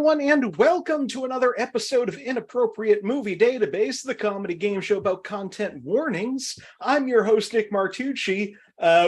everyone, and welcome to another episode of Inappropriate Movie Database, the comedy game show about content warnings. I'm your host, Nick Martucci.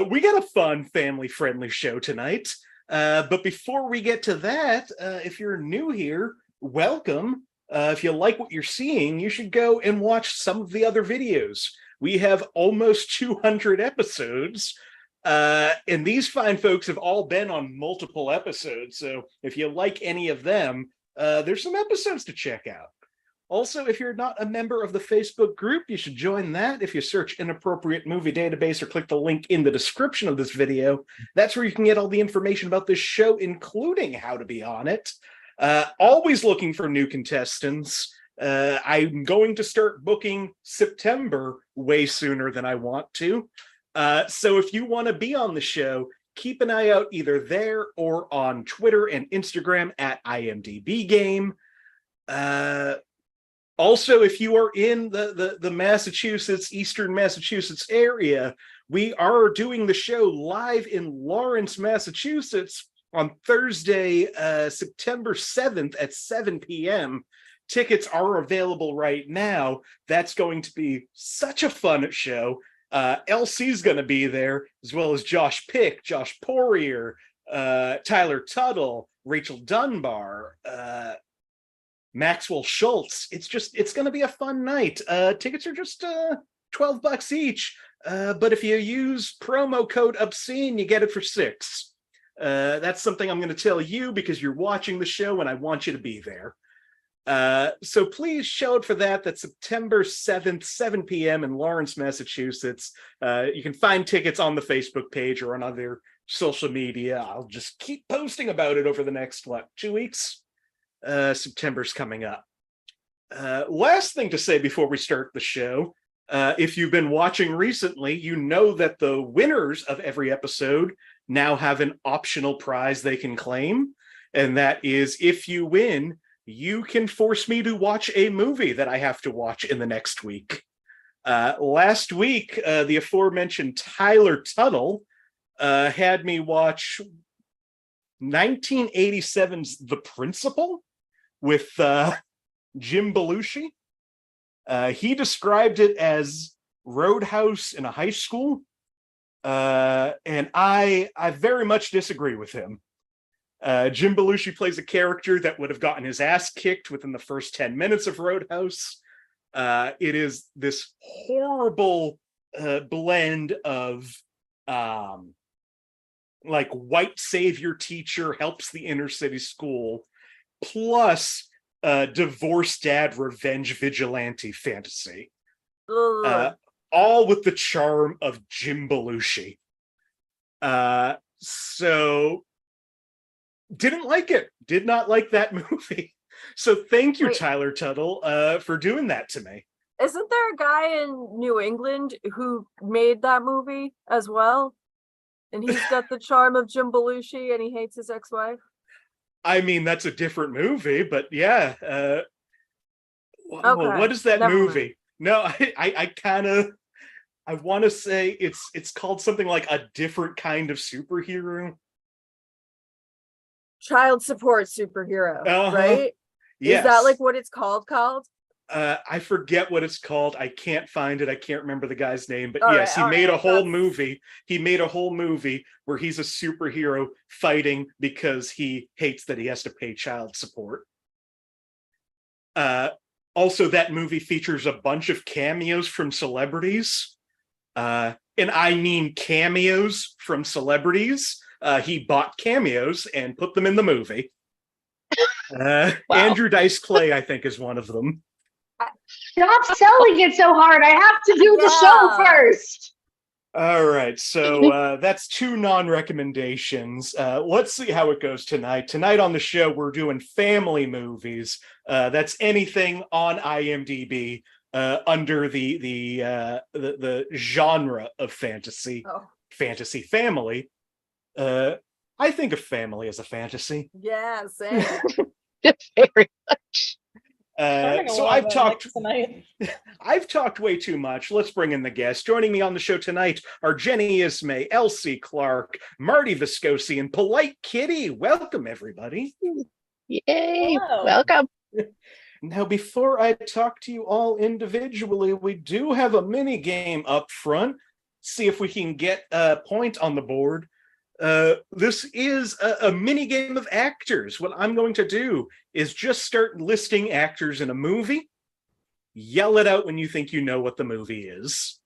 We got a fun, family-friendly show tonight. But before we get to that, if you're new here, welcome. If you like what you're seeing, you should go and watch some of the other videos. We have almost 200 episodes. And these fine folks have all been on multiple episodes, so if you like any of them, there's some episodes to check out. Also, if you're not a member of the Facebook group, you should join that. If you search Inappropriate Movie Database or click the link in the description of this video, that's where you can get all the information about this show, including how to be on it. Always looking for new contestants. I'm going to start booking September way sooner than I want to. So if you want to be on the show, keep an eye out either there or on Twitter and Instagram at IMDb Game. Also, if you are in the Massachusetts, Eastern Massachusetts area, we are doing the show live in Lawrence, Massachusetts on Thursday, September 7th at 7 p.m. Tickets are available right now. That's going to be such a fun show. LC's going to be there, as well as Josh Pick, Josh Poirier, Tyler Tuttle, Rachel Dunbar, Maxwell Schultz. It's going to be a fun night. Tickets are just $12 each, but if you use promo code obscene, you get it for $6. That's something I'm going to tell you because you're watching the show and I want you to be there. So please show up for that. That's September 7th, 7 p.m. in Lawrence, Massachusetts. You can find tickets on the Facebook page or on other social media. I'll just keep posting about it over the next, 2 weeks? September's coming up. Last thing to say before we start the show, if you've been watching recently, you know that the winners of every episode now have an optional prize they can claim. And that is, if you win, you can force me to watch a movie that I have to watch in the next week. Last week, the aforementioned Tyler Tuttle had me watch 1987's The Principal with Jim Belushi. He described it as Roadhouse in a high school, and I very much disagree with him. Jim Belushi plays a character that would have gotten his ass kicked within the first 10 minutes of Roadhouse. It is this horrible blend of like white savior teacher helps the inner city school, plus divorced dad revenge vigilante fantasy. All with the charm of Jim Belushi. So didn't like it. Did not like that movie. So thank you, Tyler Tuttle, for doing that to me. Isn't there a guy in New England who made that movie as well? And he's got the charm of Jim Belushi and he hates his ex-wife? I mean, that's a different movie, but yeah. Okay. What is that Never movie? No, I want to say it's called something like A Different Kind of Superhero. Child support superhero, right? Yes. Is that like what it's called? I forget what it's called. I can't find it. I can't remember the guy's name, but all yes, right, he made a whole movie. He made a whole movie where he's a superhero fighting because he hates that he has to pay child support. Also, that movie features a bunch of cameos from celebrities. And I mean cameos from celebrities. He bought cameos and put them in the movie. Wow. Andrew Dice Clay, I think, is one of them. Stop selling it so hard. I have to do the show first. All right, so that's 2 non-recommendations. Let's see how it goes tonight. Tonight on the show, we're doing family movies. That's anything on IMDb under the genre of fantasy. Fantasy family. I think of family as a fantasy. Yeah, same. Very much. So I've talked way too much. Let's bring in the guests. Joining me on the show tonight are Jenny Isme, Elsie Clark, Marty Viscosi, and Polite Kitty. Welcome, everybody. Yay! Hello. Welcome. Now, before I talk to you all individually, we do have a mini game up front. See if we can get a point on the board. This is a mini game of actors. What I'm going to do is just start listing actors in a movie. Yell it out when you think you know what the movie is.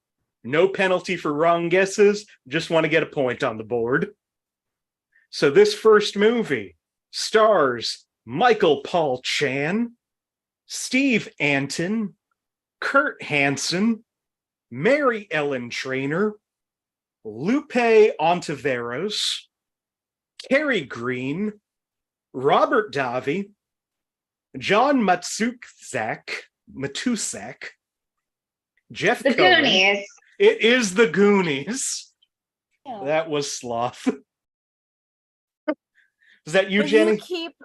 No penalty for wrong guesses. Just want to get a point on the board. So this first movie stars Michael Paul Chan, Steve Anton, Kurt Hansen, Mary Ellen Trainor, Lupe Ontiveros, Cary Green, Robert Davi, John Matusek, Jeff The Cohen. Goonies. It is the Goonies. Yeah. That was Sloth. Is that you, Will Jenny? you keep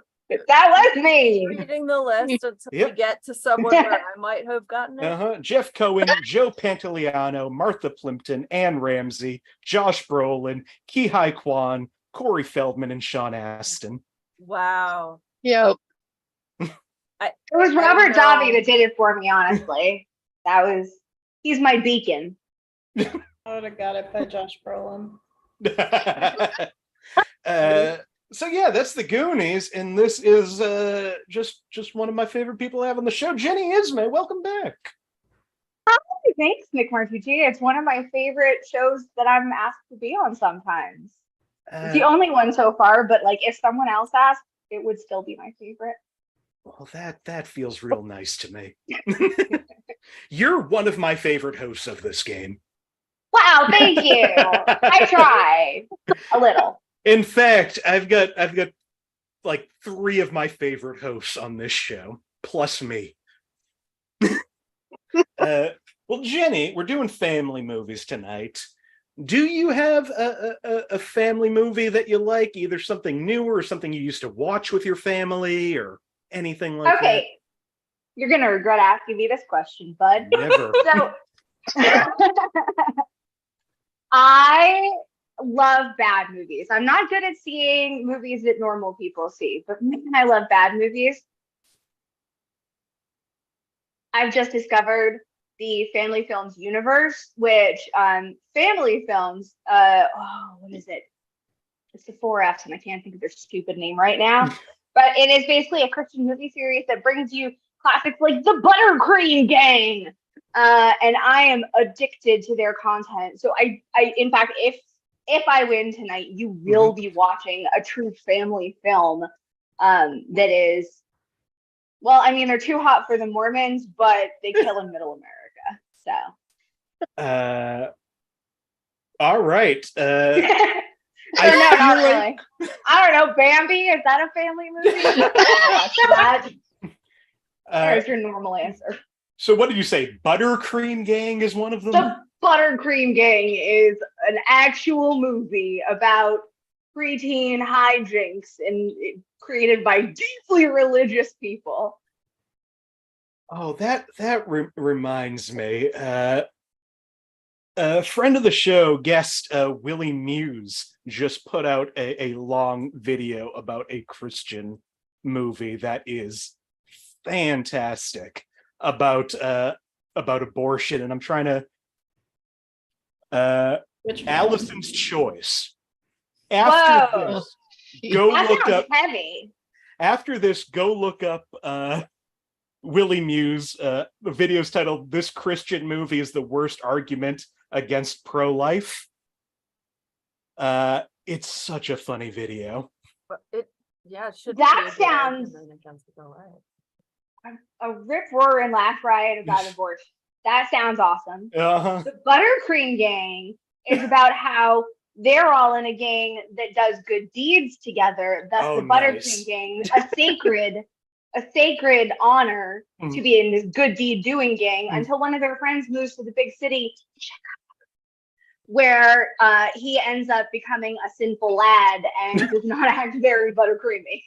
That was me. reading the list until Yep. we get to someone where I might have gotten it? Jeff Cohen, Joe Pantoliano, Martha Plimpton, Ann Ramsey, Josh Brolin, Ki-Hai Kwan, Corey Feldman, and Sean Astin. Wow. Yep. I, It was I Robert know. Davi that did it for me, honestly. He's my beacon. I would have got it by Josh Brolin. So yeah, that's the Goonies, and this is just one of my favorite people I have on the show, Jenny Isme. Welcome back. Thanks, Nick Martucci. It's one of my favorite shows that I'm asked to be on sometimes. It's the only one so far, but like if someone else asked, it would still be my favorite. Well, that feels real nice to me. You're one of my favorite hosts of this game. Wow, thank you. I tried a little. In fact, I've got like 3 of my favorite hosts on this show, plus me. Well, Jenny, we're doing family movies tonight. Do you have a family movie that you like, either something newer or something you used to watch with your family or anything like that? Okay. You're gonna regret asking me this question, bud. Never. So I love bad movies. I'm not good at seeing movies that normal people see, but man, I love bad movies. I've just discovered the Family Films universe, which Family Films, what is it? It's the 4 F's, and I can't think of their stupid name right now. But it is basically a Christian movie series that brings you classics like the Buttercream Gang. And I am addicted to their content. So I in fact, if I win tonight, you will be watching a true family film that is, well, I mean, they're too hot for the Mormons, but they kill in Middle America. So. All right. No, not really. I don't know. Bambi, is that a family movie? There's your normal answer. So what did you say? Buttercream Gang is one of them? The Buttercream Gang is an actual movie about preteen hijinks and created by deeply religious people. Oh, that reminds me. A friend of the show, guest Willie Muse, just put out a long video about a Christian movie that is fantastic about abortion, and I'm trying to Allison's Choice. After Whoa. this, go That look sounds up. heavy. After this, go look up Willie Muse. The video's titled "This Christian Movie is the Worst Argument Against Pro-Life." It's such a funny video. But it should That be a good sounds- argument against pro-life. A rip roar and laugh riot about abortion. That sounds awesome. Uh-huh. The Buttercream Gang is about how they're all in a gang that does good deeds together. Thus, Oh, the Buttercream nice. Gang, a sacred honor to be in this good deed doing gang until one of their friends moves to the big city, where he ends up becoming a sinful lad and does not act very buttercreamy.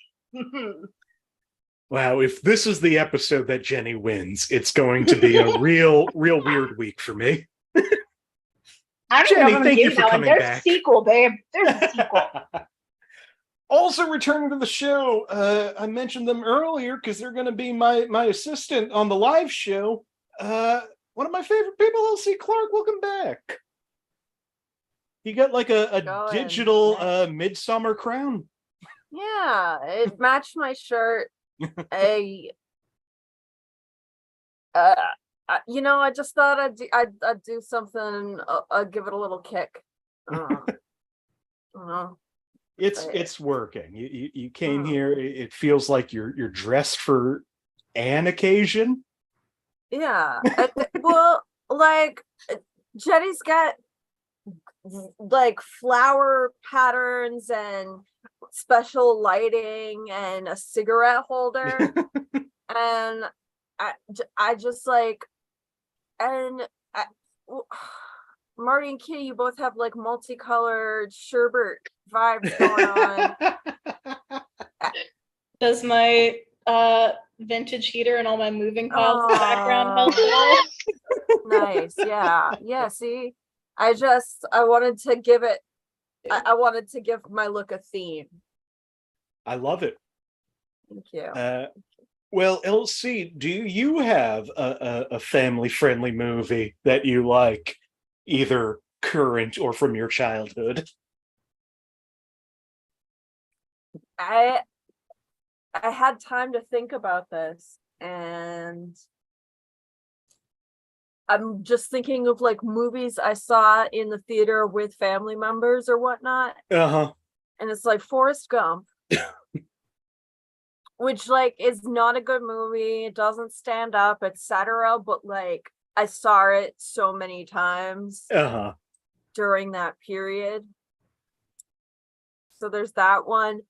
Wow, if this is the episode that Jenny wins, it's going to be a real weird week for me. I don't Jenny, know if I'm thank you giving for that one. coming There's back. a sequel, babe. There's a sequel. Also returning to the show, I mentioned them earlier because they're going to be my assistant on the live show. One of my favorite people, Elsie Clark. Welcome back. You got like a Going digital back. midsummer crown. Yeah, it matched my shirt. I I just thought I'd do something. I'd give it a little kick. Uh, It's working. You came Hmm. here. It feels like you're dressed for an occasion. Yeah. Well, like Jenny's got like flower patterns and special lighting and a cigarette holder, and I just like, and I, Marty and Kitty, you both have like multicolored sherbet vibes going on. Does my vintage heater and all my moving piles in the background help at all? Nice. Yeah. See, I wanted to give it, I wanted to give my look a theme. I love it. Thank you. Well, Elsie, do you have a family-friendly movie that you like, either current or from your childhood? I had time to think about this, and I'm just thinking of like movies I saw in the theater with family members or whatnot, Uh-huh. and it's like Forrest Gump, which like is not a good movie, it doesn't stand up, etc. But like I saw it so many times Uh-huh. during that period. So there's that one.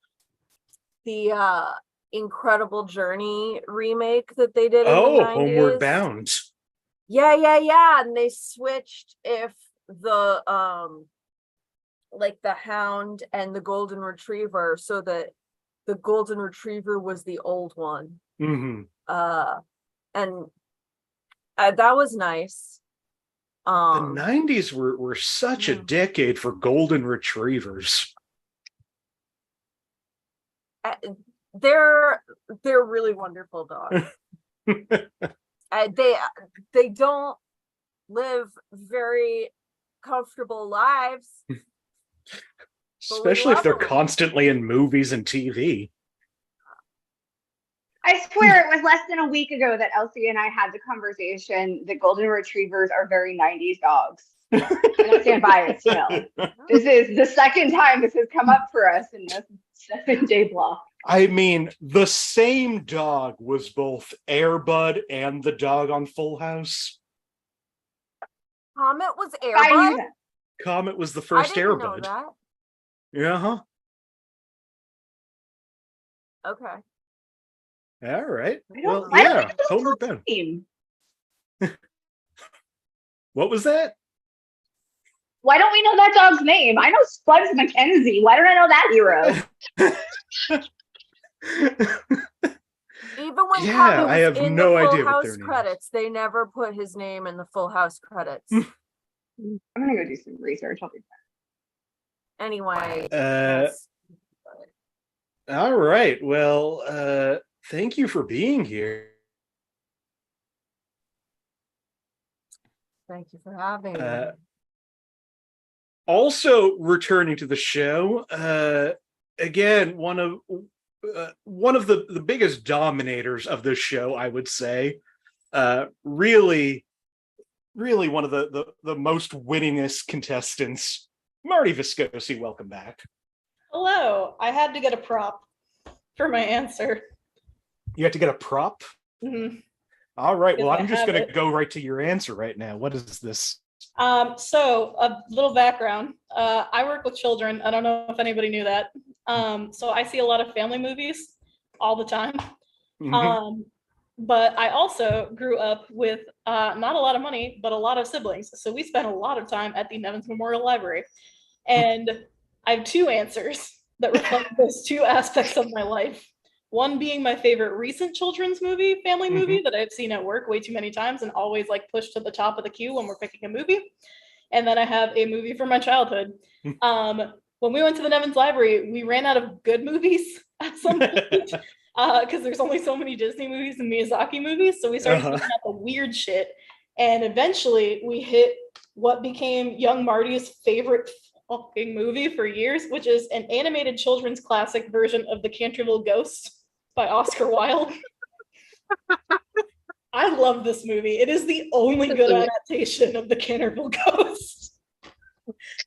The Incredible Journey remake that they did in the Oh, 90s. Homeward Bound. Yeah. And they switched if the like the Hound and the Golden Retriever, so that the Golden Retriever was the old one. Mm-hmm. And that was nice. The 90s were such a decade for Golden Retrievers. They're really wonderful dogs. They don't live very comfortable lives, Especially if they're them. constantly in movies and TV. I swear it was less than a week ago that Elsie and I had the conversation that Golden Retrievers are very 90s dogs. And I stand by it still. This is the second time this has come up for us in this 7-day block. I mean, the same dog was both Air Bud and the dog on Full House. Comet was Air I knew Bud? that. Comet was the first I Air didn't know Bud. that. Uh-huh. Okay. All right. I Well, don't- why don't we yeah, do the Homeward dog Bound. name? What was that? Why don't we know that dog's name? I know Spuds McKenzie. Why don't I know that hero? Even when Yeah, Comet was I have in no the Full idea what House their name is. credits, they never put his name in the Full House credits. I'm gonna go do some research. I'll be back. Anyway. All right. Well, thank you for being here. Thank you for having me. Also returning to the show, again, one of the biggest dominators of this show, I would say. Really one of the most winningest contestants, Marty Viscosi. Welcome back. Hello. I had to get a prop for my answer. You have to get a prop? Mhm. All right. Well, Yes, I I'm just have going to it. go right to your answer right now. What is this? So a little background. I work with children. I don't know if anybody knew that. So I see a lot of family movies all the time. Mhm. But I also grew up with not a lot of money, but a lot of siblings. So we spent a lot of time at the Nevins Memorial Library. And I have two answers that reflect those two aspects of my life. One being my favorite recent children's movie, family movie, that I've seen at work way too many times and always like pushed to the top of the queue when we're picking a movie. And then I have a movie from my childhood. when we went to the Nevins Library, we ran out of good movies at some point because there's only so many Disney movies and Miyazaki movies. So we started looking at the weird shit. And eventually we hit what became young Marty's favorite fucking movie for years, which is an animated children's classic version of The Canterville Ghost by Oscar Wilde. I love this movie. It is the only good adaptation of The Canterville Ghost.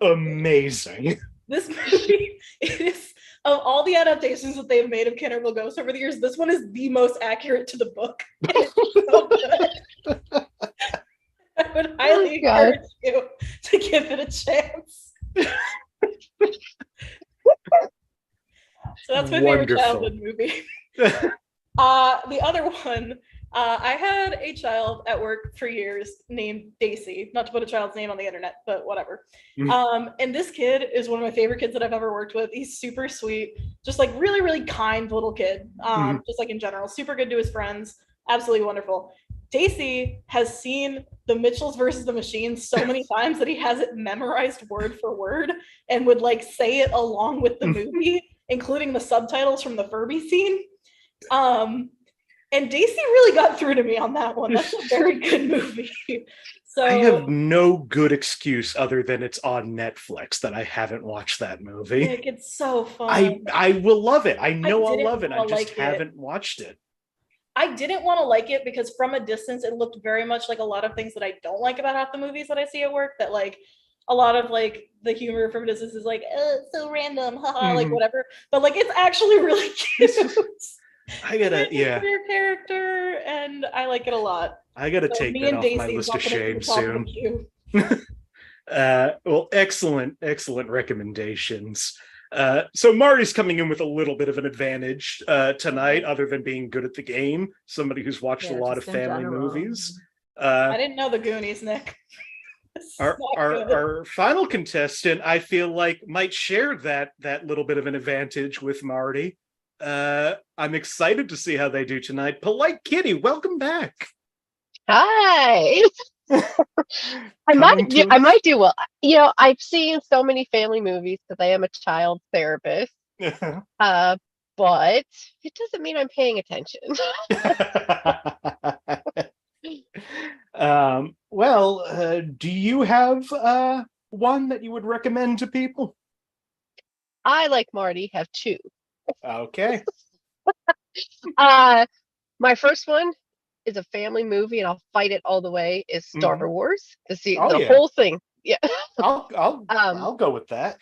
Amazing. This movie, it is, of all the adaptations that they've made of Canterville Ghost over the years, this one is the most accurate to the book. It's so good. I would highly encourage you to give it a chance. So that's my favorite childhood movie. The other one, I had a child at work for years named Daisy, not to put a child's name on the internet, but whatever. And this kid is one of my favorite kids that I've ever worked with. He's super sweet, just like really, really kind little kid. Just like in general, super good to his friends, absolutely wonderful. Daisy has seen The Mitchells versus the Machines so many times that he has it memorized word for word and would like say it along with the movie, including the subtitles from the Furby scene. And Daisy really got through to me on that one. That's a very good movie. So I have no good excuse other than it's on Netflix that I haven't watched that movie. Nick, it's so fun. I will love it. I know I'll love it. I just like haven't watched it. I didn't want to like it because from a distance, it looked very much like a lot of things that I don't like about half the movies that I see at work, that like a lot of like the humor from a distance is like, oh, it's so random, haha, like whatever. But like, it's actually really cute. I gotta, Your character, and I like it a lot. I gotta take that off my list of shame soon. Well, excellent recommendations. So Marty's coming in with a little bit of an advantage tonight, other than being good at the game. Somebody who's watched a lot of family movies. I didn't know the Goonies, Nick. Our final contestant, I feel like, might share that little bit of an advantage with Marty. I'm excited to see how they do tonight. Polite Kitty, welcome back. Hi. I might do well. You know, I've seen so many family movies because I am a child therapist. But it doesn't mean I'm paying attention. Do you have one that you would recommend to people? I, like Marty, have two. Okay. My first one is a family movie, and I'll fight it all the way, is Star Wars. To see the whole thing. Yeah. I'll go with that.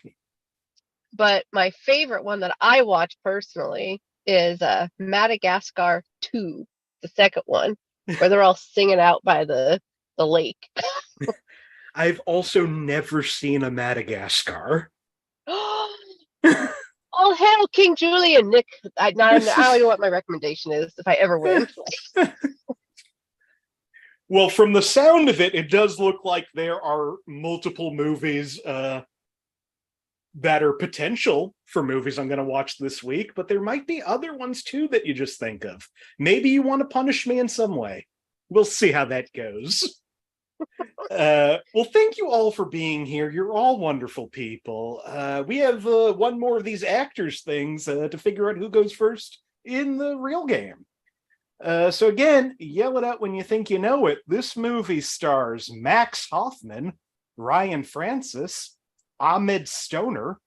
But my favorite one that I watch personally is Madagascar 2, the second one, where they're all singing out by the lake. I've also never seen a Madagascar. All hail King Julian, Nick. I don't know what my recommendation is if I ever win. Well, from the sound of it, it does look like there are multiple movies that are potential for movies I'm going to watch this week, but there might be other ones too that you just think of. Maybe you want to punish me in some way. We'll see how that goes. Well, thank you all for being here. You're all wonderful people. We have one more of these actors things to figure out who goes first in the real game. So again, yell it out when you think you know it. This movie stars Max Hoffman, Ryan Francis, Ahmed Stoner,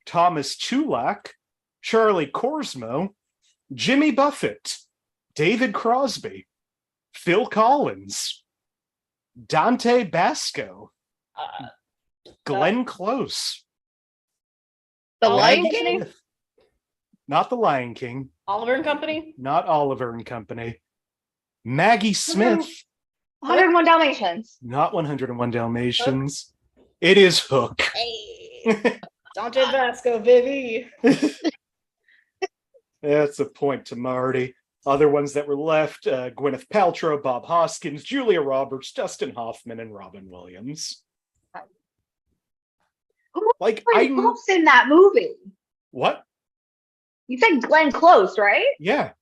Thomas Chulak, Charlie Korsmo, Jimmy Buffett, David Crosby, Phil Collins, Dante Basco, Glenn Close, The Lion King? Smith. Not The Lion King. Oliver and Company? Not Oliver and Company. Maggie Smith. 101 Dalmatians. Not 101 Dalmatians. Hook? It is Hook. Hey. Dante Basco, baby. That's a point to Marty. Other ones that were left, Gwyneth Paltrow, Bob Hoskins, Julia Roberts, Dustin Hoffman, and Robin Williams. Like, Glenn Close in that movie. What? You said Glenn Close, right? Yeah.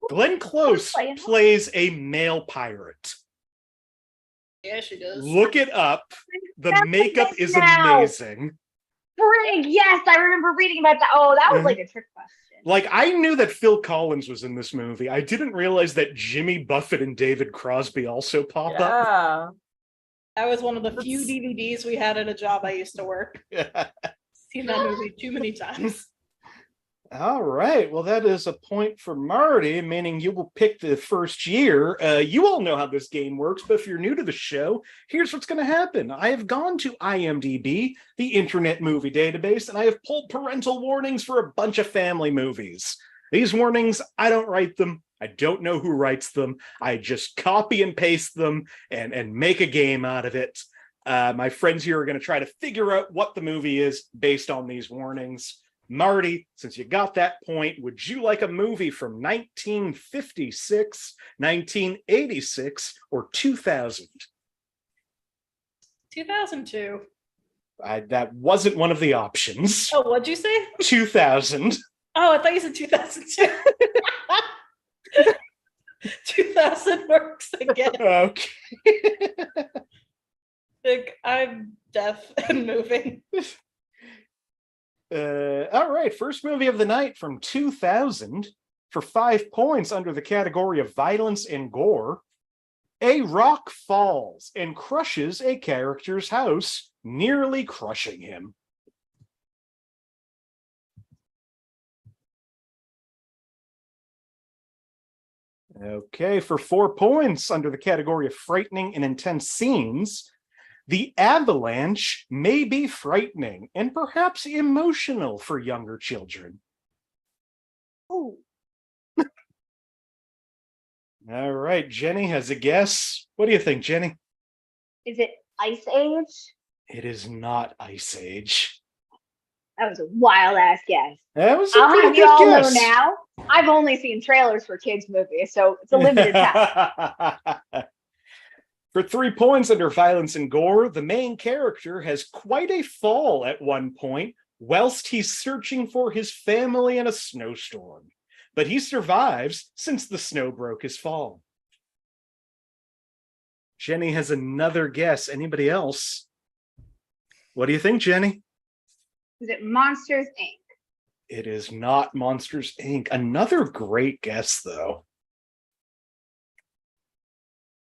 Glenn Close plays a male pirate. Yeah, she does. Look it up. The makeup is amazing. Frig, yes, I remember reading about that. Oh, that was like a trick question. Like, I knew that Phil Collins was in this movie. I didn't realize that Jimmy Buffett and David Crosby also pop up. Yeah. That was one of the few DVDs we had at a job I used to work. Seen that movie too many times. All right. Well, that is a point for Marty, meaning you will pick the first year. You all know how this game works, but if you're new to the show, here's what's going to happen. I have gone to IMDb, the Internet Movie Database, and I have pulled parental warnings for a bunch of family movies. These warnings, I don't write them. I don't know who writes them. I just copy and paste them and make a game out of it. My friends here are going to try to figure out what the movie is based on these warnings. Marty, since you got that point, would you like a movie from 1956, 1986, or 2000? 2002. That wasn't one of the options. Oh, what'd you say? 2000. Oh, I thought you said 2002. 2000 works again. Okay. Like, I'm deaf and moving. All right, first movie of the night from 2000 for 5 points under the category of violence and gore. A rock falls and crushes a character's house, nearly crushing him. Okay, for 4 points under the category of frightening and intense scenes. The avalanche may be frightening and perhaps emotional for younger children. Oh, All right, Jenny has a guess. What do you think, Jenny? is it Ice Age? It is not Ice Age. That was a wild ass guess. That was a I'll pretty have you good all know guess. now. I've only seen trailers for kids' movies, so it's a limited time. For 3 points under violence and gore, the main character has quite a fall at one point whilst he's searching for his family in a snowstorm. But he survives since the snow broke his fall. Jenny has another guess. Anybody else? What do you think, Jenny? Is it Monsters Inc.? It is not Monsters, Inc. Another great guess, though.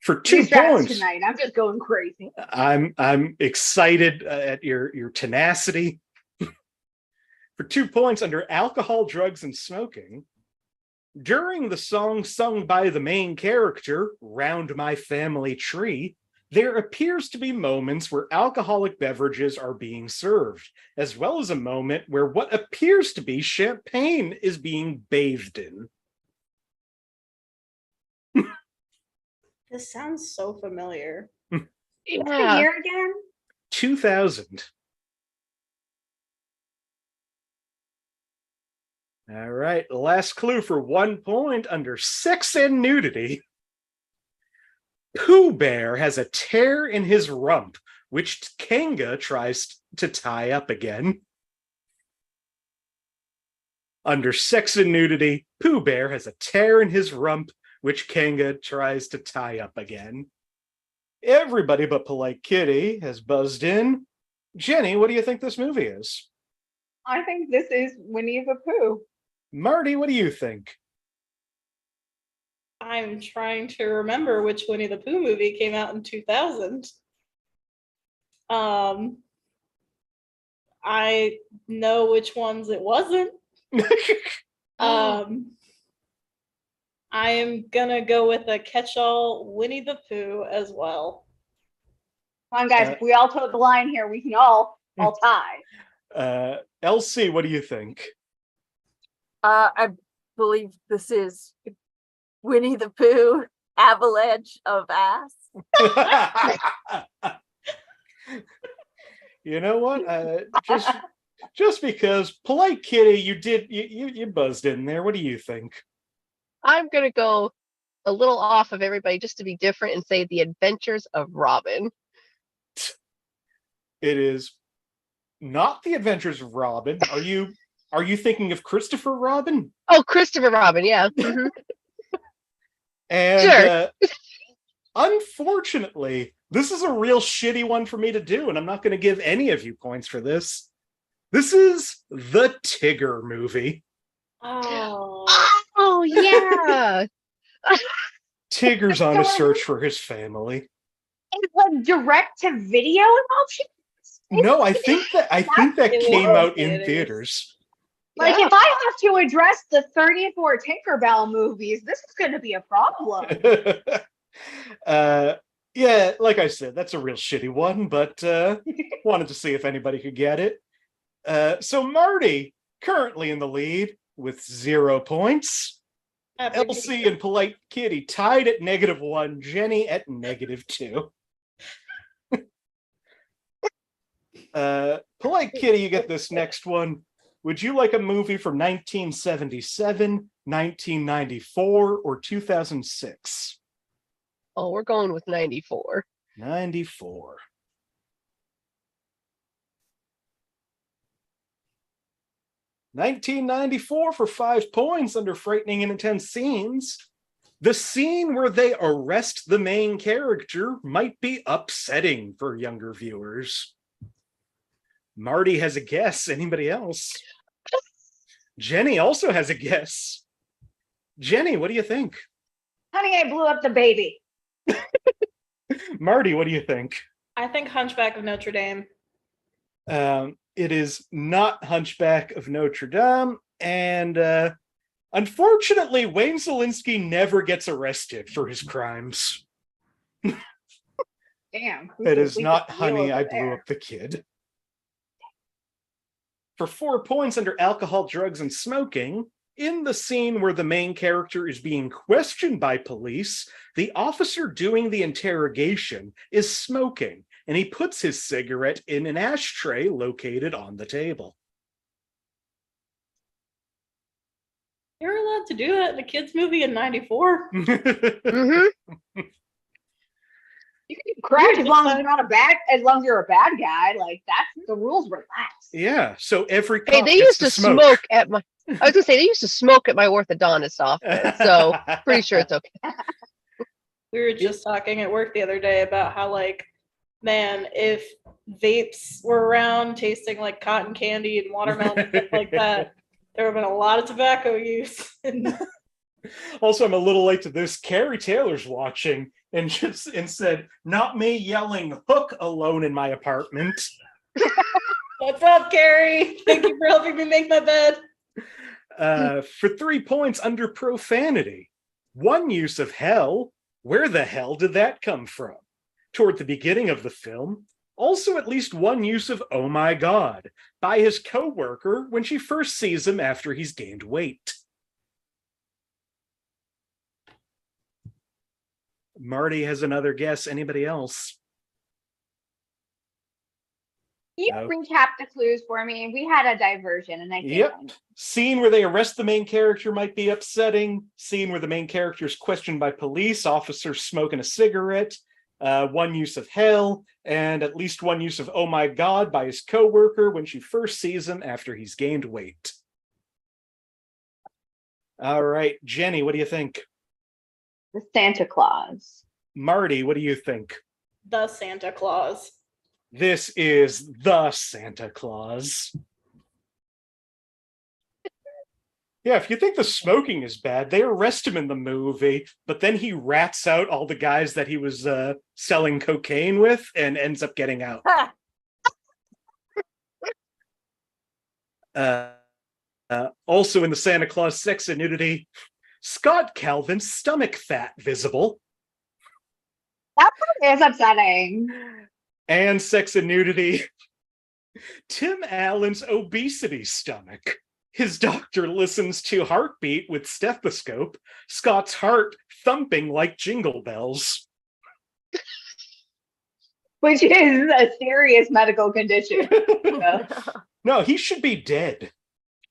For 2 These drafts points. tonight. I'm just going crazy. I'm excited at your tenacity. For 2 points under alcohol, drugs, and smoking. During the song sung by the main character, Round My Family Tree, there appears to be moments where alcoholic beverages are being served, as well as a moment where what appears to be champagne is being bathed in. This sounds so familiar. What's the Yeah. year again? 2000. All right, last clue for 1 point under sex and nudity. Pooh Bear has a tear in his rump, which Kanga tries to tie up again. Under sex and nudity, Pooh Bear has a tear in his rump, which Kanga tries to tie up again. Everybody but Polite Kitty has buzzed in. Jenny, what do you think this movie is? I think this is Winnie the Pooh. Marty, what do you think? I'm trying to remember which Winnie the Pooh movie came out in 2000. I know which ones it wasn't. I am gonna go with a catch-all Winnie the Pooh as well. Come on, guys. If we all toe the line here, we can all tie. Elsie, what do you think? I believe this is Winnie the Pooh, Avalanche of Ass. You know what? Just because Polite Kitty, you buzzed in there. What do you think? I'm gonna go a little off of everybody just to be different and say The Adventures of Robin. It is not The Adventures of Robin. Are you thinking of Christopher Robin? Oh, Christopher Robin, yeah. Mhm. And Sure. Unfortunately, this is a real shitty one for me to do, and I'm not going to give any of you points for this. This is the Tigger movie. Oh. Oh yeah. Tigger's on a search for his family. It's like direct to video option. No, I think that It came was out in theaters. theaters. Like, Yeah. if I have to address the 34 Tinkerbell movies, this is going to be a problem. Yeah, like I said, that's a real shitty one, but wanted to see if anybody could get it. So Marty, currently in the lead with 0 points. Elsie and Polite Kitty tied at -1, Jenny at -2. Polite Kitty, you get this next one. Would you like a movie from 1977, 1994, or 2006? Oh, we're going with 94. 94. $1994 for 5 points under frightening and intense scenes. The scene where they arrest the main character might be upsetting for younger viewers. Marty has a guess. Anybody else? Jenny also has a guess. Jenny, what do you think? Honey, I blew up the baby. Marty, what do you think? I think Hunchback of Notre Dame. It is not Hunchback of Notre Dame, and unfortunately, Wayne Szalinski never gets arrested for his crimes. Damn. It is not deal Honey, over I Blew there. Up the Kid. For 4 points under alcohol, drugs, and smoking, in the scene where the main character is being questioned by police, the officer doing the interrogation is smoking, and he puts his cigarette in an ashtray located on the table. You're allowed to do that in a kids' movie in '94. Mm-hmm. You can crack as long as you're not as long as you're a bad guy. Like, that's the rules relax. Yeah, so every Hey, cop they gets used to smoke at my. I was gonna say they used to smoke at my orthodontist office, so pretty sure it's okay. We were just talking at work the other day about how, like, man, if vapes were around tasting like cotton candy and watermelon and stuff like that, there would have been a lot of tobacco use. Also, I'm a little late to this. Carrie Taylor's watching and said, "Not me yelling hook alone in my apartment." What's up, Carrie? Thank you for helping me make my bed. For 3 points under profanity, one use of hell. Where the hell did that come from? Toward the beginning of the film, also at least one use of "oh my god" by his co-worker when she first sees him after he's gained weight. Marty has another guess. Anybody else? Can you No. recap the clues for me? We had a diversion, and I think Yep. Scene where they arrest the main character might be upsetting. Scene where the main character is questioned by police, officers smoking a cigarette. One use of hell, and at least one use of "oh my god" by his co-worker when she first sees him after he's gained weight. All right, Jenny, what do you think? the Santa Claus. Marty, what do you think? The Santa Claus. This is the Santa Claus. Yeah, if you think the smoking is bad, they arrest him in the movie, but then he rats out all the guys that he was selling cocaine with and ends up getting out. Also in the Santa Claus sex and nudity, Scott Calvin's stomach fat visible. That part is upsetting. And sex and nudity, Tim Allen's obesity stomach. His doctor listens to heartbeat with stethoscope, Scott's heart thumping like jingle bells. Which is a serious medical condition. No, he should be dead.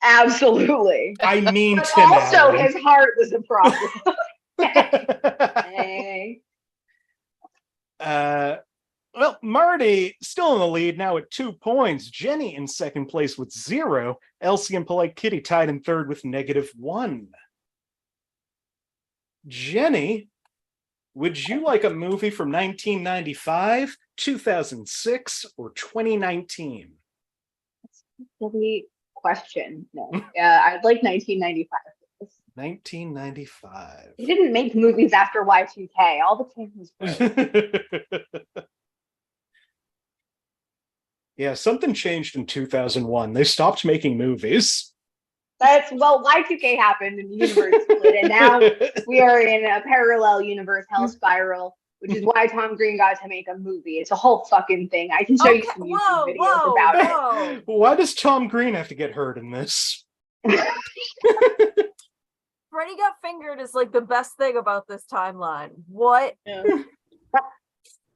Absolutely. I mean, But Tim also, Allen. his heart was a problem. Hey. Well, Marty still in the lead now at 2 points. Jenny in second place with 0. Elsie and Polite Kitty tied in third with -1. Jenny, would you like a movie from 1995, 2006, or 2019? silly question. No. I'd like 1995. 1995. They didn't make movies after Y2K. All the cameras broke. Yeah, something changed in 2001. They stopped making movies. Y2K happened and the universe split, and now we are in a parallel universe, hell spiral, which is why Tom Green got to make a movie. It's a whole fucking thing. I can show you some YouTube videos about it. Why does Tom Green have to get hurt in this? Freddy Got Fingered is like the best thing about this timeline. What? Yeah.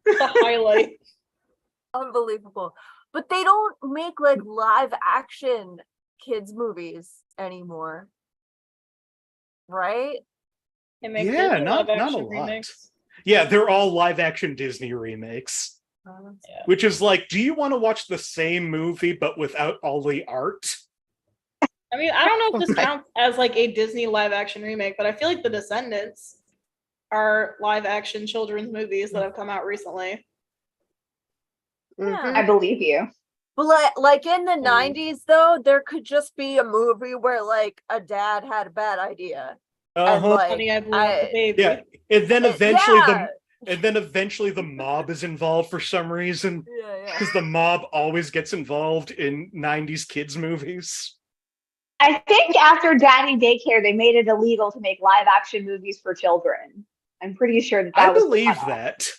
The highlight. Unbelievable. But they don't make like live action kids movies anymore. Right? They make Yeah, Disney not a live-action lot. remakes. Yeah, they're all live action Disney remakes. Yeah. Which is like, do you want to watch the same movie but without all the art? I mean, I don't know if this counts as like a Disney live action remake, but I feel like The Descendants are live action children's movies that have come out recently. Yeah. I believe you. But like in the 90s though, there could just be a movie where like a dad had a bad idea. And like Honey, I Blew Up the Baby. Yeah, and then eventually yeah. the mob is involved for some reason. Yeah. Because the mob always gets involved in 90s kids movies. I think after Daddy Daycare, they made it illegal to make live action movies for children. I'm pretty sure that I was believe that.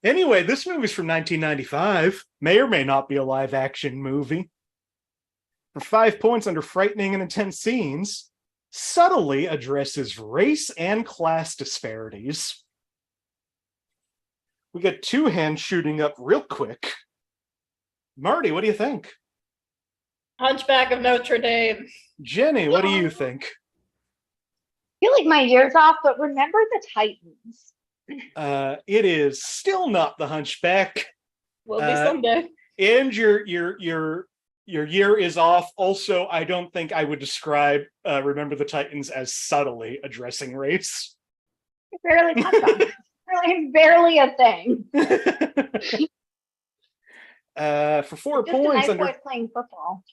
Anyway, this movie's from 1995. May or may not be a live action movie. For 5 points under frightening and intense scenes, subtly addresses race and class disparities. We got two hands shooting up real quick. Marty, what do you think? Hunchback of Notre Dame. Jenny, what do you think? I feel like my year's off, but remember the Titans. It is still not the Hunchback. Will be someday. And your year is off. Also, I don't think I would describe Remember the Titans as subtly addressing race. Barely touch on it. Really, barely a thing. For 4 Just points a nice under boy playing football.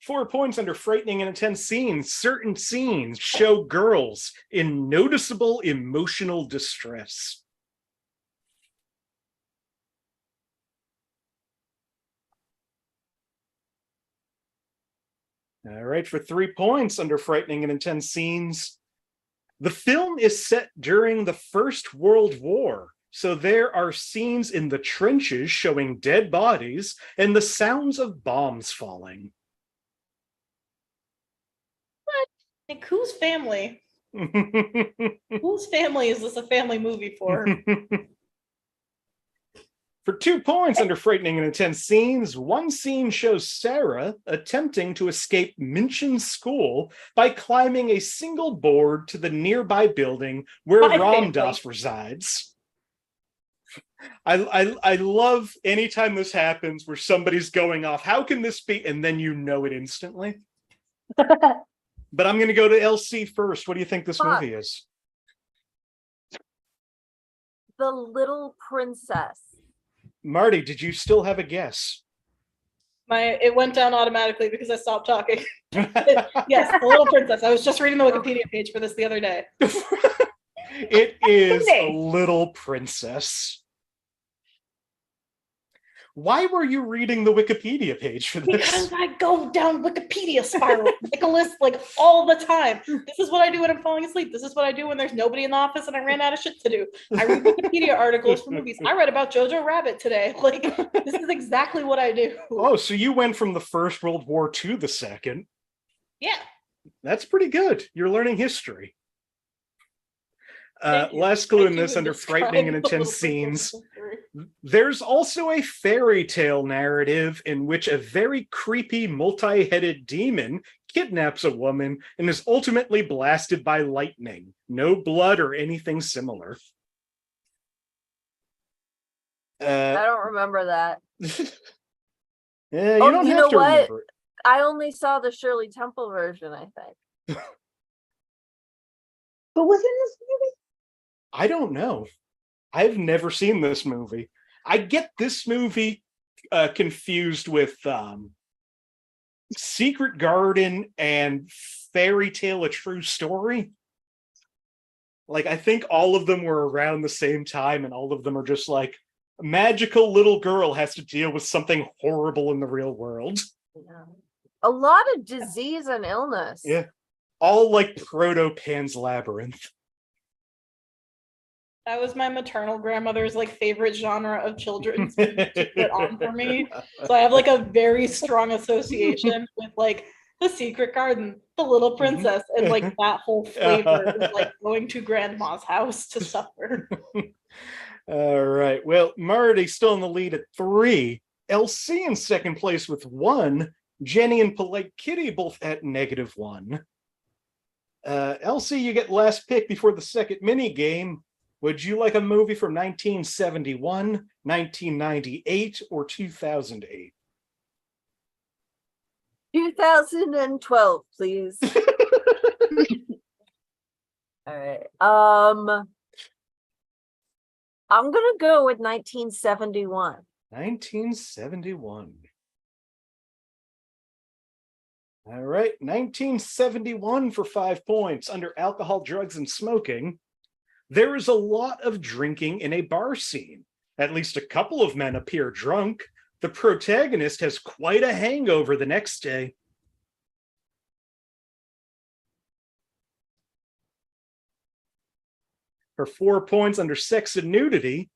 4 points under frightening and intense scenes. Certain scenes show girls in noticeable emotional distress. All right, for 3 points under frightening and intense scenes. The film is set during the First World War, so there are scenes in the trenches showing dead bodies and the sounds of bombs falling. Like, whose family? Whose family is this a family movie for? For 2 points under frightening and intense scenes, one scene shows Sarah attempting to escape Minchin's school by climbing a single board to the nearby building where My Ramdas resides. I love anytime this happens where somebody's going off, how can this be? And then you know it instantly. But I'm going to go to LC first. What do you think this movie is? The Little Princess. Marty, did you still have a guess? It went down automatically because I stopped talking. Yes, The Little Princess. I was just reading the Wikipedia page for this the other day. It is A Little Princess. Why were you reading the Wikipedia page for this? Because I go down Wikipedia spiral, make a list like all the time. This is what I do when I'm falling asleep. This is what I do when there's nobody in the office and I ran out of shit to do. I read Wikipedia articles for movies. I read about Jojo Rabbit today. Like, this is exactly what I do. Oh, so you went from the First World War to the Second. Yeah. That's pretty good. You're learning history. Last clue in this under frightening and intense scenes. There's also a fairy tale narrative in which a very creepy multi-headed demon kidnaps a woman and is ultimately blasted by lightning. No blood or anything similar. I don't remember that. Yeah, you don't have to remember it. I only saw the Shirley Temple version, I think. Who was in this movie? I don't know. I've never seen this movie. I get this movie confused with Secret Garden and Fairy Tale: A True Story. Like, I think all of them were around the same time, and all of them are just like, a magical little girl has to deal with something horrible in the real world. Yeah. A lot of disease and illness. Yeah. All like proto Pan's Labyrinth. That was my maternal grandmother's like favorite genre of children's to put on for me. So I have like a very strong association with like The Secret Garden, The Little Princess, and like that whole flavor of like going to grandma's house to suffer. All right. Well, Marty still in the lead at 3. LC in second place with 1. Jenny and Polite Kitty both at -1. LC, you get last pick before the second mini game. Would you like a movie from 1971, 1998, or 2008? 2012, please. All right. I'm gonna go with 1971. 1971. All right, 1971 for 5 points. Under alcohol, drugs, and smoking, there is a lot of drinking in a bar scene. At least a couple of men appear drunk. The protagonist has quite a hangover the next day. For 4 points under sex and nudity,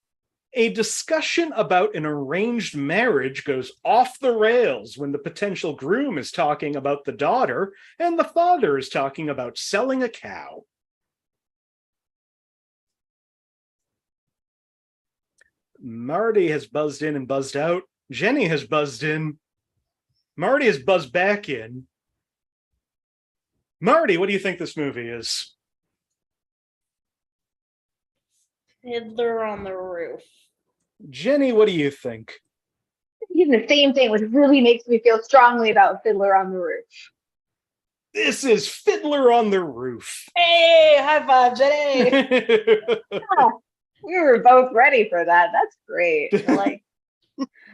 a discussion about an arranged marriage goes off the rails when the potential groom is talking about the daughter and the father is talking about selling a cow. Marty has buzzed in and buzzed out. Jenny has buzzed in. Marty has buzzed back in. Marty, what do you think this movie is? Fiddler on the Roof. Jenny, what do you think? The same thing, which really makes me feel strongly about Fiddler on the Roof. This is Fiddler on the Roof. Hey, high five, Jenny. Yeah, we were both ready for that. That's great. Like,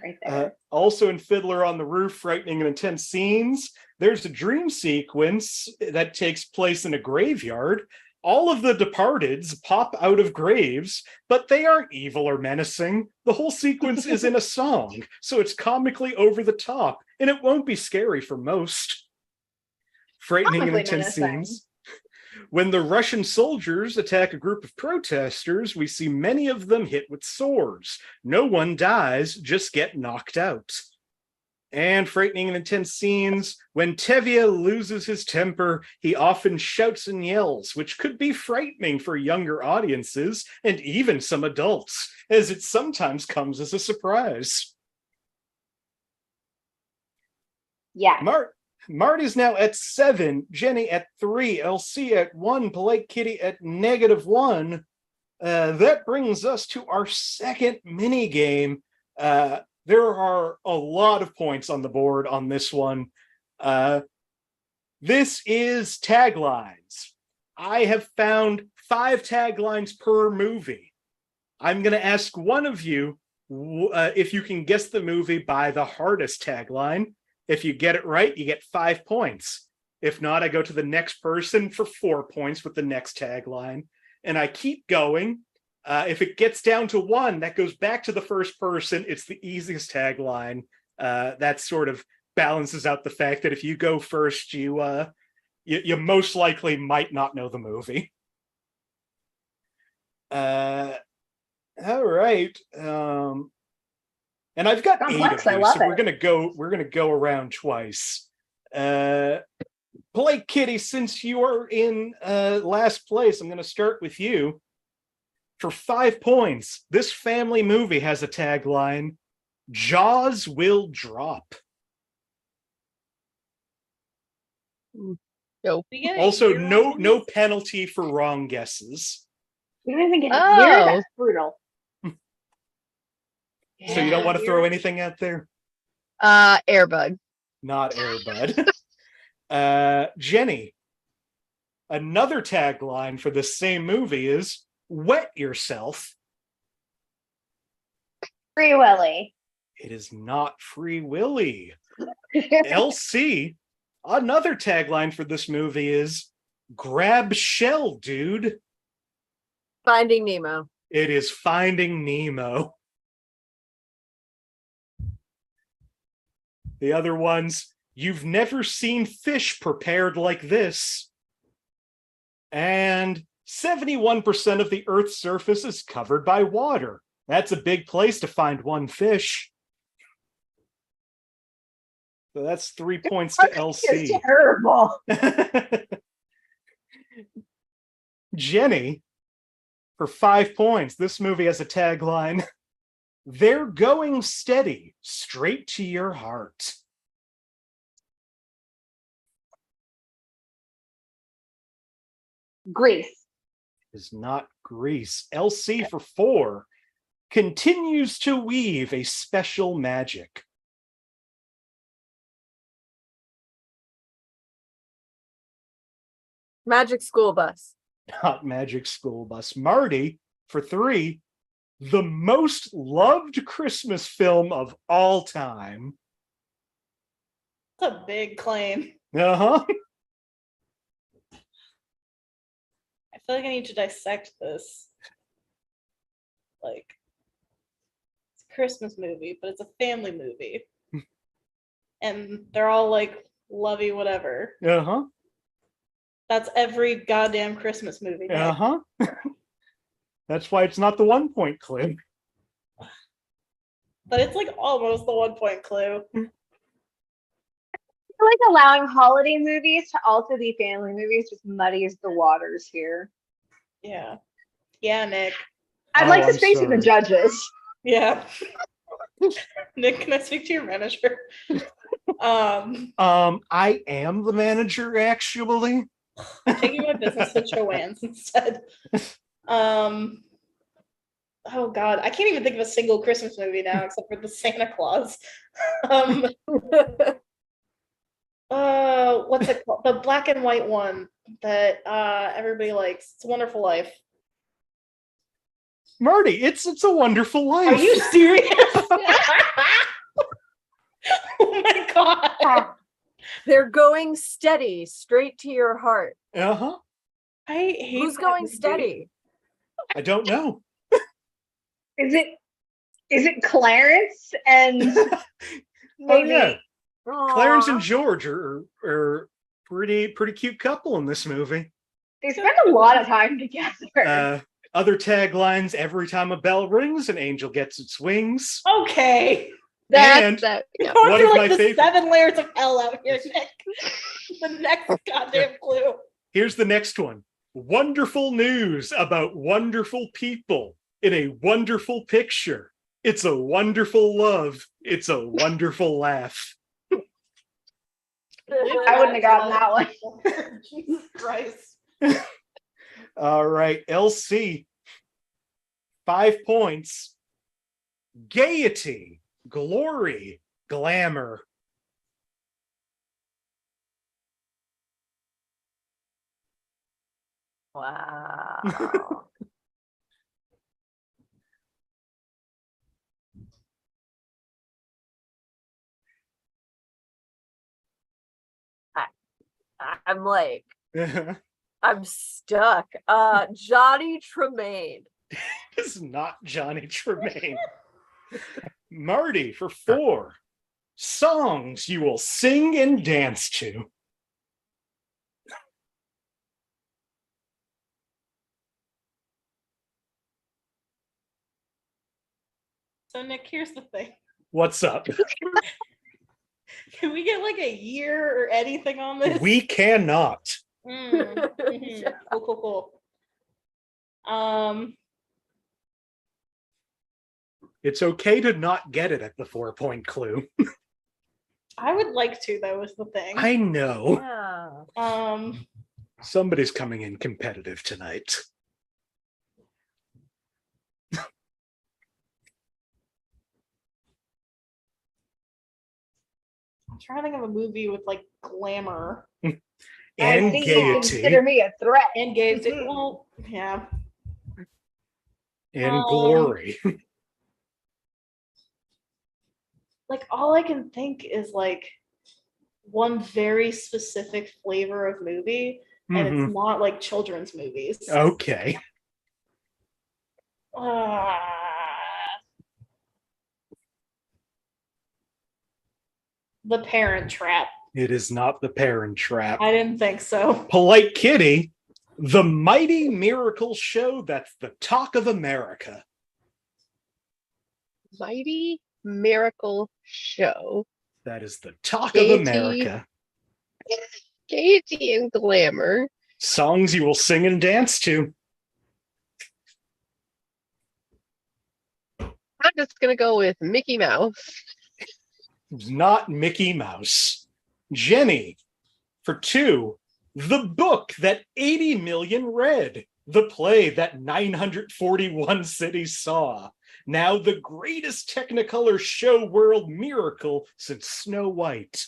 right there. Also in Fiddler on the Roof, frightening and intense scenes, there's a dream sequence that takes place in a graveyard. All of the departeds pop out of graves, but they aren't evil or menacing. The whole sequence is in a song, so it's comically over the top, and it won't be scary for most. Frightening and Comically intense menacing. scenes. When the Russian soldiers attack a group of protesters, we see many of them hit with swords. No one dies, just get knocked out. And frightening and intense scenes. When Tevye loses his temper, he often shouts and yells, which could be frightening for younger audiences and even some adults, as it sometimes comes as a surprise. Yeah. Marty's now at 7, Jenny at 3, LC at 1, Polite Kitty at -1. That brings us to our second mini game. There are a lot of points on the board on this one. This is taglines. I have found 5 taglines per movie. I'm going to ask one of you if you can guess the movie by the hardest tagline. If you get it right, you get 5 points. If not, I go to the next person for 4 points with the next tagline. And I keep going. If it gets down to 1, that goes back to the first person. It's the easiest tagline. That sort of balances out the fact that if you go first, you most likely might not know the movie. All right. And I've got Complex, 8 of I these, love so it. we're gonna go around twice. Polite Kitty, since you are in last place, I'm gonna start with you. For 5 points, this family movie has a tagline: Jaws will drop. Nope. We get a Also, year no on no this? penalty for wrong guesses. We don't even get to hear Oh. That's brutal. So you don't want to Yeah. throw anything out there? Airbud. Not Airbud. Jenny, another tagline for the same movie is wet yourself. Free Willy. It is not Free Willy. LC, another tagline for this movie is grab shell, dude. Finding Nemo. It is Finding Nemo. The other ones, you've never seen fish prepared like this. And 71% of the Earth's surface is covered by water. That's a big place to find one fish. So that's 3 points to LC. It's terrible. Jenny, for 5 points, this movie has a tagline, they're going steady, straight to your heart. Grease. Is not Grease. LC for 4, continues to weave a special magic. Magic School Bus. Not Magic School Bus. Marty, for 3, the most loved Christmas film of all time. That's a big claim. Uh-huh. I feel like I need to dissect this. Like, it's a Christmas movie, but it's a family movie. And they're all like lovey whatever. Uh-huh. That's every goddamn Christmas movie. Nick. Uh-huh. That's why it's not the 1 point clue. But it's like almost the 1 point clue. I feel like allowing holiday movies to also be family movies just muddies the waters here. Yeah. Yeah, Nick. I'd Oh, like to I'm speak to the sorry. judges. Yeah. Nick, can I speak to your manager? I am the manager, actually. Taking my business to Joanne's instead. Oh God, I can't even think of a single Christmas movie now except for the Santa Claus. What's it called? The black and white one that everybody likes. It's a Wonderful Life. Marty, it's a wonderful life. Are you serious? Oh my God. They're going steady, straight to your heart. Uh-huh. I hate Who's that going movie. steady? I don't know. Is it Clarence and maybe Yeah. Clarence and Aw. George are pretty cute couple in this movie. they spend a lot of time together? Other taglines, every time a bell rings, an angel gets its wings. Okay. And- That. Yeah. Going One through of like my the favorite- 7 layers of hell out here, Nick. The next goddamn clue. Here's the next one. Wonderful news about wonderful people in a wonderful picture. It's a wonderful love. It's a wonderful laugh. I wouldn't have gotten that one. Jesus Christ. All right, LC. 5 points. Gaiety, glory, glamour. Wow. I'm like, I'm stuck. Johnny Tremaine. It's not Johnny Tremaine. Marty for 4. Songs you will sing and dance to. So Nick, here's the thing. What's up? Can we get like a year or anything on this? We cannot. Mhm. Cool. It's okay to not get it at the 4 point clue. I would like to, though, is the thing. I know. Yeah. Somebody's coming in competitive tonight. I'm trying to think of a movie with like glamour And I think you gaiety. consider me a threat. and gays. Well, yeah. And glory. like all I can think is like one very specific flavor of movie, and it's not like children's movies. Okay. The Parent Trap. It is not The Parent Trap. I didn't think so. Polite Kitty, The Mighty Miracle Show That's the Talk of America. Mighty Miracle Show. That is the talk Gaiety. of America. Gaiety and glamour. Songs you will sing and dance to. I'm just gonna go with Mickey Mouse. Not Mickey Mouse. Jenny, for 2, The Book That 80 Million Read. The play that 941 cities saw. Now the greatest Technicolor show world miracle since Snow White.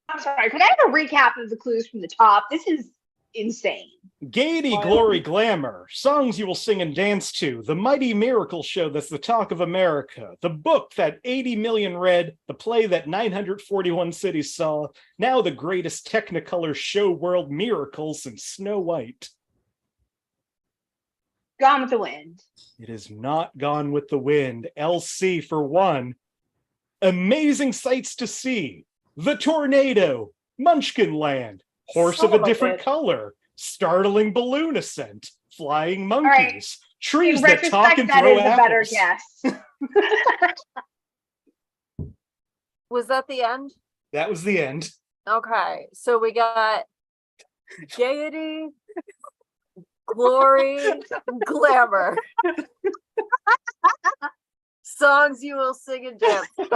I'm sorry, could I have a recap of the clues from the top? This is insane. Gaiety, glory, glamour. Songs you will sing and dance to. The Mighty Miracle Show That's the Talk of America. The book that 80 million read. The play that 941 cities saw. Now the greatest Technicolor show world miracle since Snow White. Gone with the Wind. It is not Gone with the Wind. LC for 1. Amazing Sights to See. The Tornado. Munchkin Land. Horse of a Different Color. Startling Balloon Ascent. Flying Monkeys. Trees In that talk and that throw is a better apples. guess. Was that the end? That was the end. Okay, so we got Gaiety, Glory, Glamour. Songs you will sing and dance to.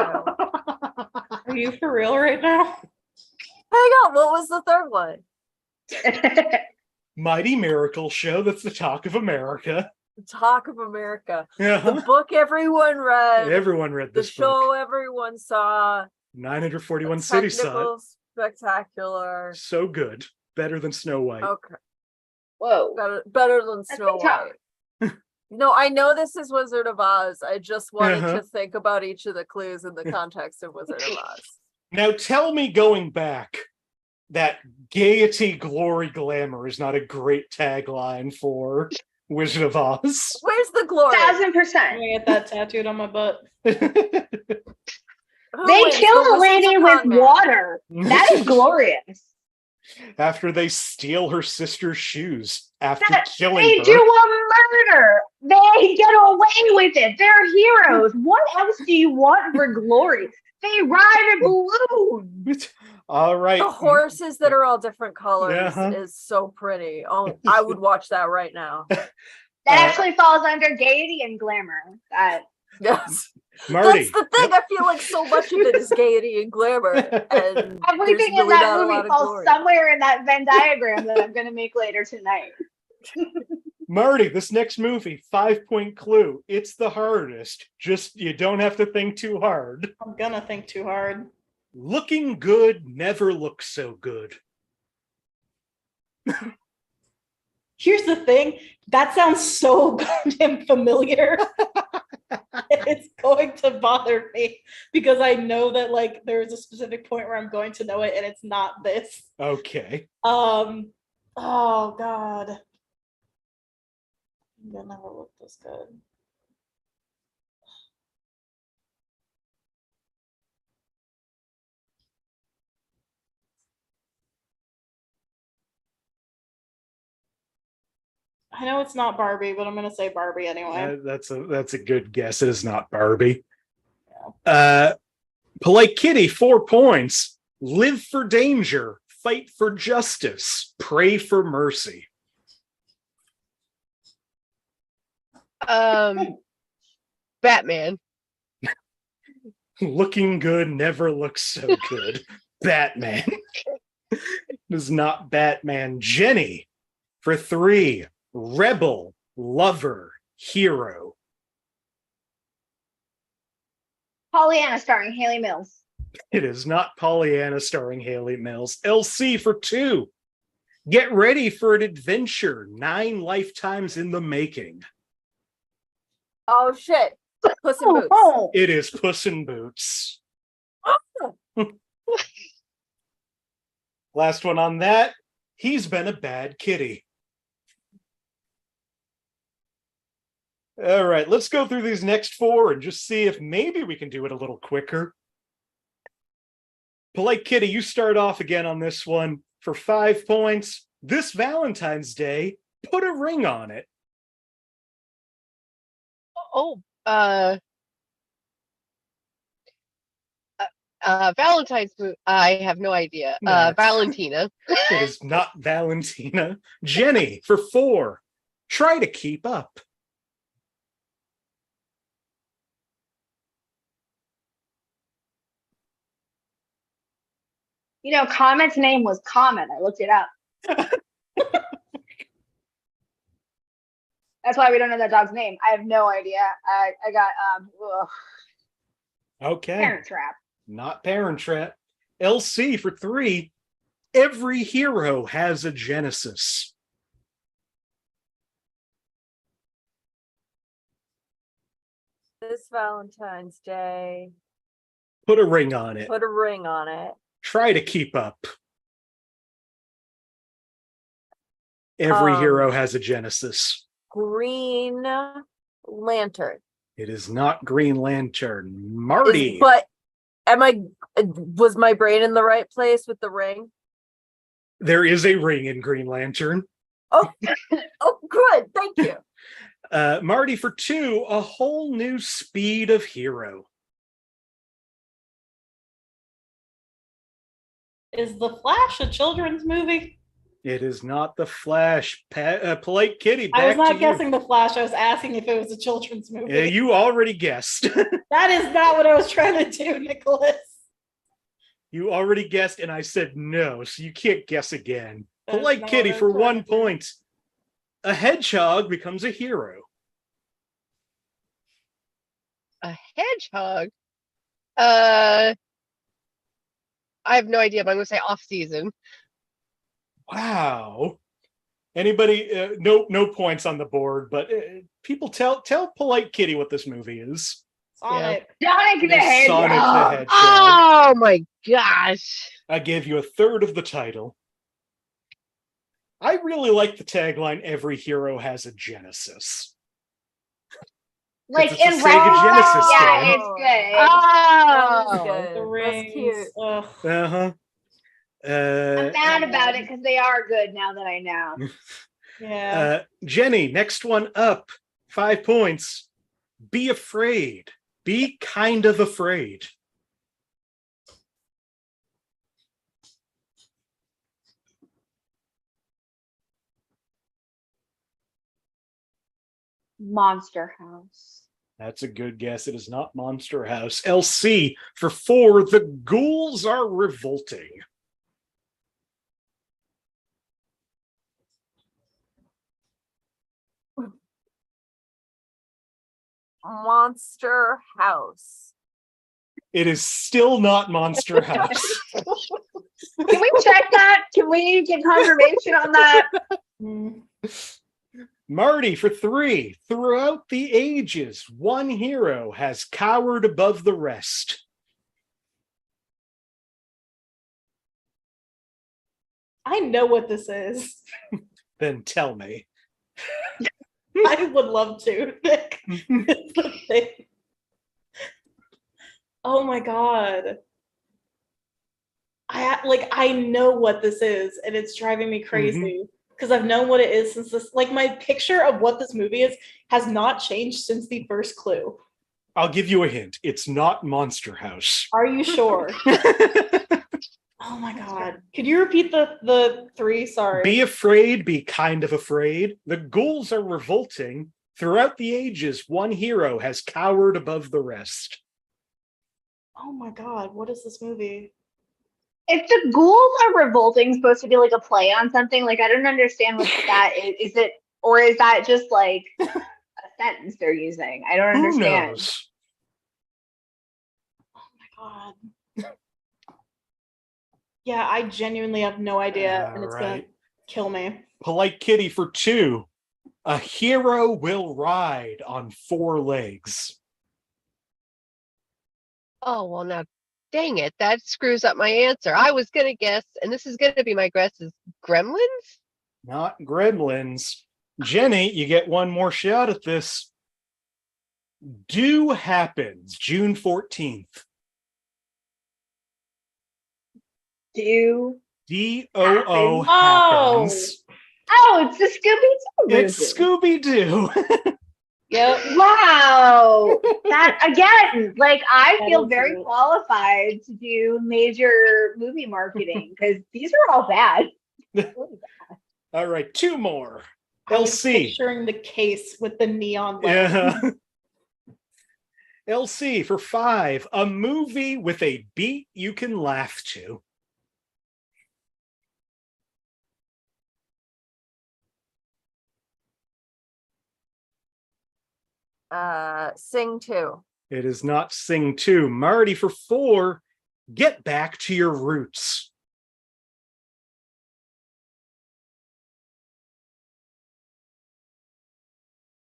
Are you for real right now? Hang on, what was the third one? Mighty Miracle Show That's the Talk of America. The Talk of America. Uh-huh. The book everyone read. Everyone read The this show book. everyone saw. 941 cities saw it. Technical, spectacular. So good. Better than Snow White. Okay, Whoa. better than That's Snow tough. White. No, I know this is Wizard of Oz. I just wanted Uh-huh. to think about each of the clues in the context of Wizard of Oz. Now tell me, going back, that Gaiety, Glory, Glamour is not a great tagline for Wizard of Oz. Where's the glory? 1000%. I'm gonna get that tattooed on my butt. Who They wins, kill the a lady Wizard's with con man? water. That is glorious. After they steal her sister's shoes after That- killing They her. do a murder. They get away with it. They're heroes. What else do you want for glory? They ride a balloon. All right. The horses that are all different colors Uh-huh. is so pretty. Oh, I would watch that right now. That actually falls under Gaiety and Glamour. That Yes. Marty. That's the thing. I feel like so much of it is Gaiety and glamour. And everything there's in really that not a lot movie of falls glory. somewhere in that Venn diagram that I'm going to make later tonight. Marty, this next movie, 5-point clue. It's the hardest. Just, you don't have to think too hard. I'm gonna think too hard. Looking good never looks so good. Here's the thing, that sounds so goddamn familiar. It's going to bother me because I know that like there is a specific point where I'm going to know it and it's not this. Okay. Oh god. That never looked this good. I know it's not Barbie, but I'm gonna say Barbie anyway. That's a good guess. It is not Barbie. Polite Kitty, 4 points. Live for danger. Fight for justice. Pray for mercy. Batman. Looking good never looks so good. Batman. It is not Batman. Jenny, for 3. Rebel, lover, hero. Pollyanna starring Haley Mills. It is not Pollyanna starring Haley Mills. LC for 2. Get ready for an adventure 9 lifetimes in the making. Oh shit. Puss in Boots. It is Puss in Boots. Last one on that. He's been a bad kitty. All right, let's go through these next 4 and just see if maybe we can do it a little quicker. Polite Kitty, you start off again on this one for 5 points. This Valentine's Day, put a ring on it. Oh, Valentine's food. I have no idea. Nah. Valentina. It is not Valentina. Jenny, for 4, try to keep up. You know, Comet's name was Comet. I looked it up. That's why we don't know that dog's name. I have no idea. I got Okay. Parent Trap. Not Parent Trap. LC for 3. Every hero has a genesis. This Valentine's Day. Put a ring on it. Put a ring on it. Try to keep up. Every hero has a genesis. Green Lantern. It is not Green Lantern. Marty. But was my brain in the right place with the ring? There is a ring in Green Lantern. Oh, good. Thank you. Marty for 2, a whole new speed of hero. Is The Flash a children's movie? It is not The Flash. Polite Kitty, back I was not to guessing The Flash. I was asking if it was a children's movie. you. You already guessed. That is not what I was trying to do, Nicholas. You already guessed, and I said no, so you can't guess again. That is Polite not Kitty what I for was trying 1 to do. point. A hedgehog becomes a hero. A hedgehog. I have no idea, but I'm gonna say off season. Wow. Anybody? No points on the board, but people tell Polite Kitty what this movie is. Sonic. Sonic the It is Sonic the Hedgehog. Hedgehog. Oh my gosh. I gave you a third of the title. I really like the tagline, every hero has a genesis. Like It's a in Sega Rock. Genesis Yeah, game. it's good. That was Oh. good. The That's rings. cute. Ugh. Uh-huh. I'm mad about it because they are good now that I know. Yeah. Jenny, next one up. 5 points. Be afraid. Be kind of afraid. Monster House. That's a good guess. It is not Monster House. LC for 4. The ghouls are revolting. Monster House. It is still not Monster House. Can we check that? Can we get confirmation on that? Mm. Marty for 3. Throughout the ages, one hero has cowered above the rest. I know what this is. Then tell me. I would love to, Nick. It's the thing. Oh my god. I know what this is, and it's driving me crazy because I've known what it is since this. Like, my picture of what this movie is has not changed since the first clue. I'll give you a hint. It's not Monster House. Are you sure? Oh my god. Could you repeat the 3? Sorry. Be afraid, be kind of afraid. The ghouls are revolting. Throughout the ages, one hero has cowered above the rest. Oh my god, what is this movie? If the ghouls are revolting supposed to be like a play on something, like I don't understand what that is. Is it, or is that just like a sentence they're using? I don't Who understand. knows? Oh my god. Yeah, I genuinely have no idea, and it's Alright. Kill me. Polite Kitty for 2. A hero will ride on 4 legs. Oh, well, now, dang it. That screws up my answer. I was going to guess, and this is going to be my guess, is Gremlins? Not Gremlins. Jenny, you get one more shot at this. Do Happens, June 14th. Do D-O-O Happens. happens. Oh, it's the Scooby-Doo movie. It's Scooby-Doo. Yep. Wow. That again, like I That feel is very true. qualified to do major movie marketing because these are all bad. All right, 2 more. I was LC. picturing the case with the neon letters. Yeah. LC for 5. A movie with a beat you can laugh to. Sing 2. It is not Sing 2. Marty for 4. Get Back to Your Roots.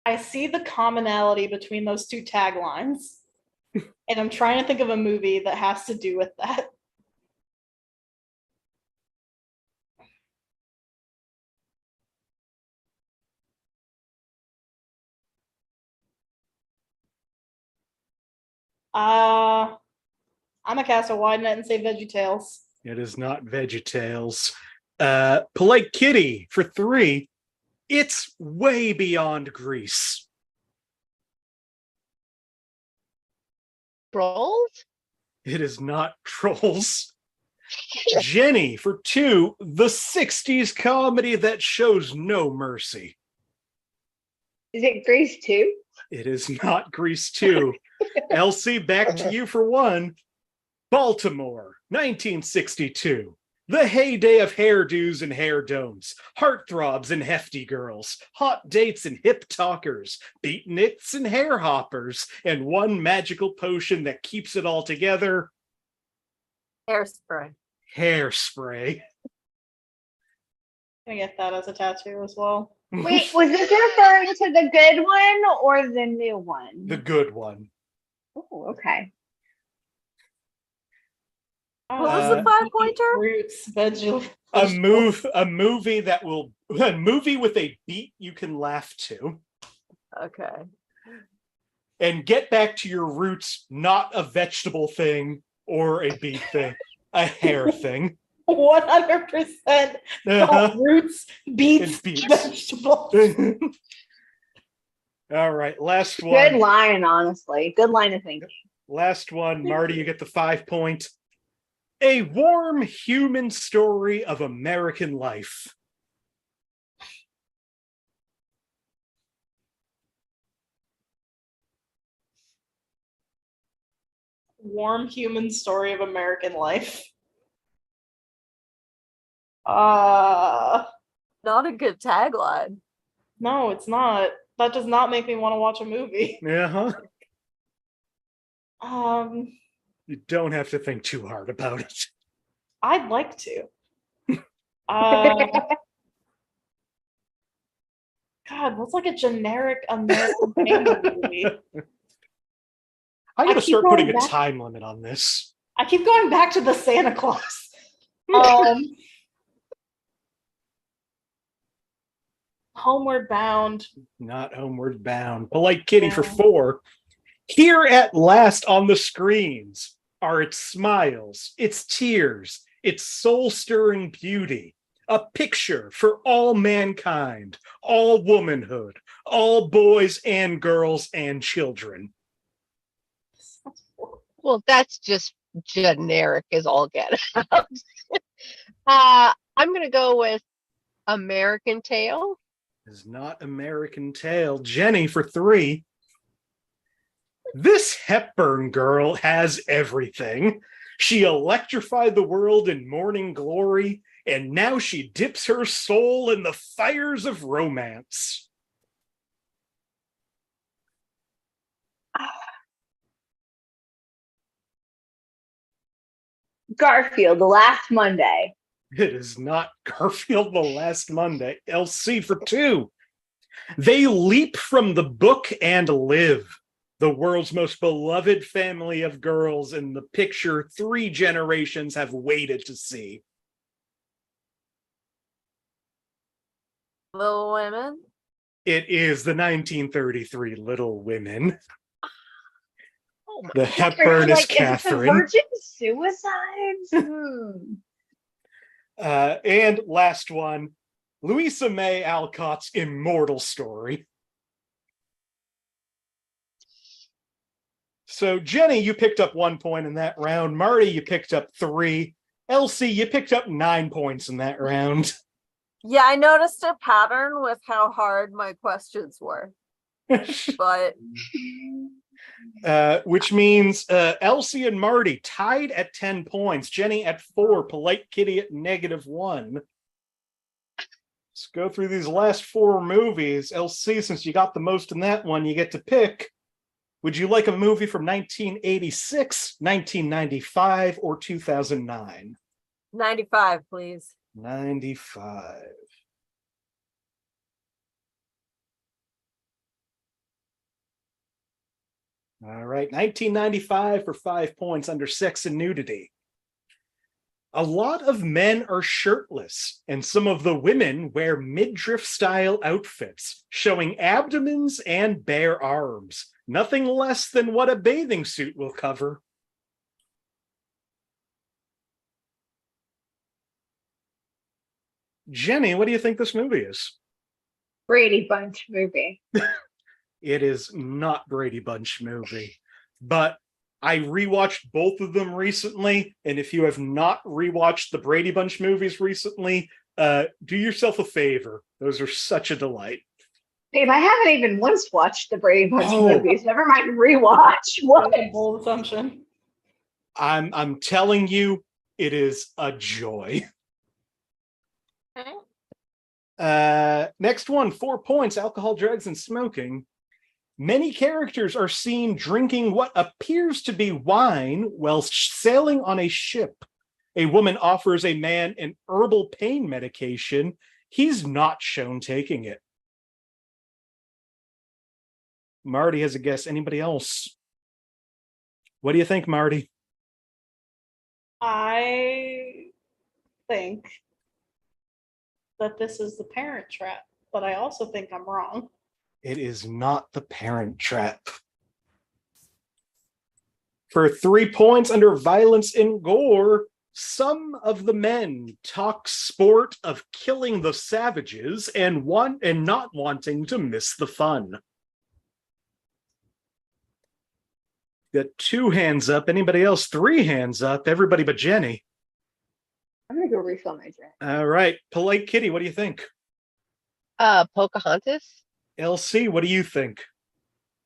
I see the commonality between those 2 taglines, and I'm trying to think of a movie that has to do with that. I'm gonna cast a wide net and say VeggieTales. It is not VeggieTales. Polite Kitty for 3. It's Way Beyond Grease. Trolls? It is not Trolls. Jenny for 2. The 60s comedy that shows no mercy. Is it Grace 2? It is not Grease 2. Elsie, back to you for 1. Baltimore, 1962. The heyday of hairdos and hair don'ts, heartthrobs and hefty girls, hot dates and hip talkers, beatniks and hair hoppers, and one magical potion that keeps it all together. Hairspray. Hairspray. I get that as a tattoo as well. Wait, was this referring to the good one or the new one? The good one. Oh, okay. What was the 5-pointer? Roots, A movie that will a movie with a beat you can laugh to. Okay. And Get Back to Your Roots, not a vegetable thing or a beat thing, a hair thing. 100% roots, beets, Beets. vegetables. All right, last one. Good line, honestly. Good line of thinking. Last one, Marty, you get the 5 point. A warm human story of American life. Warm human story of American life. Not a good tagline. No, it's not. That does not make me want to watch a movie. Uh-huh. You don't have to think too hard about it. I'd like to. God, what's like a generic American family movie? I'm going to start putting a time limit on this. I keep going back to the Santa Claus. Homeward Bound. Not Homeward Bound. Polite Kitty for 4. Here at last on the screens are its smiles, its tears, its soul-stirring beauty. A picture for all mankind, all womanhood, all boys and girls and children. Well, that's just generic as all get out. I'm going to go with American Tail. Is not American Tail. Jenny for 3. This Hepburn girl has everything. She electrified the world in morning glory, and now she dips her soul in the fires of romance. Garfield, The Last Monday. It is not Garfield the Last Monday. LC for 2. They leap from the book and live. The world's most beloved family of girls in the picture 3 generations have waited to see. Little Women. It is the 1933 Little Women. Oh my The Hepburn is Catherine. Is it the Virgin Suicides? And last one, Louisa May Alcott's immortal story. So Jenny, you picked up 1 point in that round. Marty, you picked up 3. Elsie, you picked up 9 points in that round. Yeah, I noticed a pattern with how hard my questions were. But which means Elsie and Marty tied at 10 points. Jenny at 4. Polite Kitty at -1. Let's go through these last 4 movies. Elsie, since you got the most in that one, you get to pick. Would you like a movie from 1986, 1995, or 2009? 95, please. 95. All right, 1995 for 5 points under Sex and Nudity. A lot of men are shirtless, and some of the women wear midriff style outfits, showing abdomens and bare arms. Nothing less than what a bathing suit will cover. Jenny, what do you think this movie is? Brady Bunch movie. It is not Brady Bunch movie, but I rewatched both of them recently, and if you have not rewatched the Brady Bunch movies recently, do yourself a favor. Those are such a delight. Babe, I haven't even once watched the Brady Bunch movies. Never mind rewatch. What? That's a bold assumption. I'm telling you, it is a joy. Next one, 4 points, alcohol, drugs, and smoking. Many characters are seen drinking what appears to be wine while sailing on a ship. A woman offers a man an herbal pain medication. He's not shown taking it. Marty has a guess. Anybody else? What do you think, Marty? I think that this is the Parent Trap, but I also think I'm wrong. It is not the Parent Trap. For 3 points under violence and gore, some of the men talk sport of killing the savages and not wanting to miss the fun. Got 2 hands up. Anybody else? 3 hands up. Everybody but Jenny. I'm gonna go refill my drink. All right. Polite Kitty, what do you think? Pocahontas. LC, what do you think?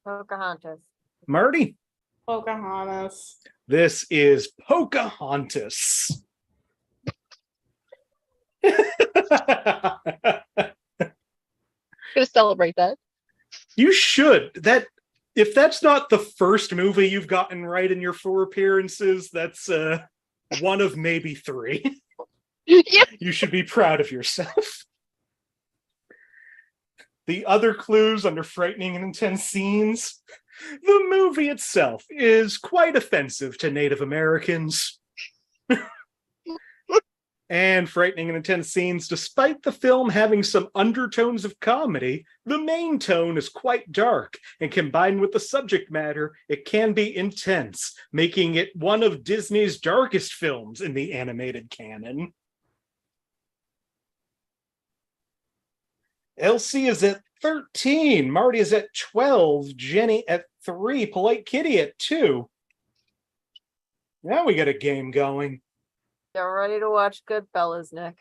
Pocahontas. Marty? Pocahontas. This is Pocahontas. Gonna celebrate that. You should. If that's not the first movie you've gotten right in your 4 appearances, that's one of maybe 3. Yeah. You should be proud of yourself. The other clues under frightening and intense scenes. The movie itself is quite offensive to Native Americans. And frightening and intense scenes, despite the film having some undertones of comedy, the main tone is quite dark, and combined with the subject matter, it can be intense, making it one of Disney's darkest films in the animated canon. Elsie is at 13, Marty is at 12, Jenny at 3, Polite Kitty at 2. Now we got a game going. Get ready to watch Goodfellas, Nick.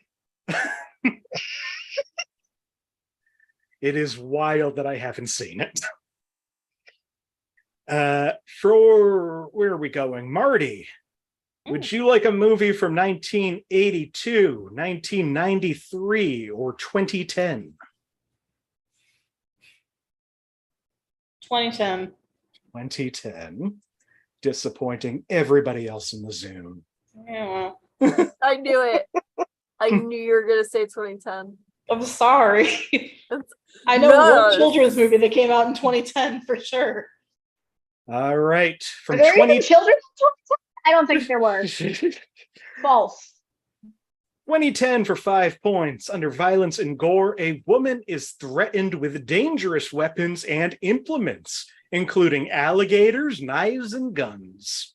It is wild that I haven't seen it. For where are we going? Marty, would you like a movie from 1982, 1993, or 2010? 2010. 2010. Disappointing everybody else in the Zoom. Yeah, well. I knew it. I knew you were gonna say 2010. I'm sorry. It's- I know No, one children's movie that came out in 2010 for sure. All right. Are From there 20... even children? I don't think there were. False. 2010 for 5 points. Under violence and gore, a woman is threatened with dangerous weapons and implements, including alligators, knives, and guns.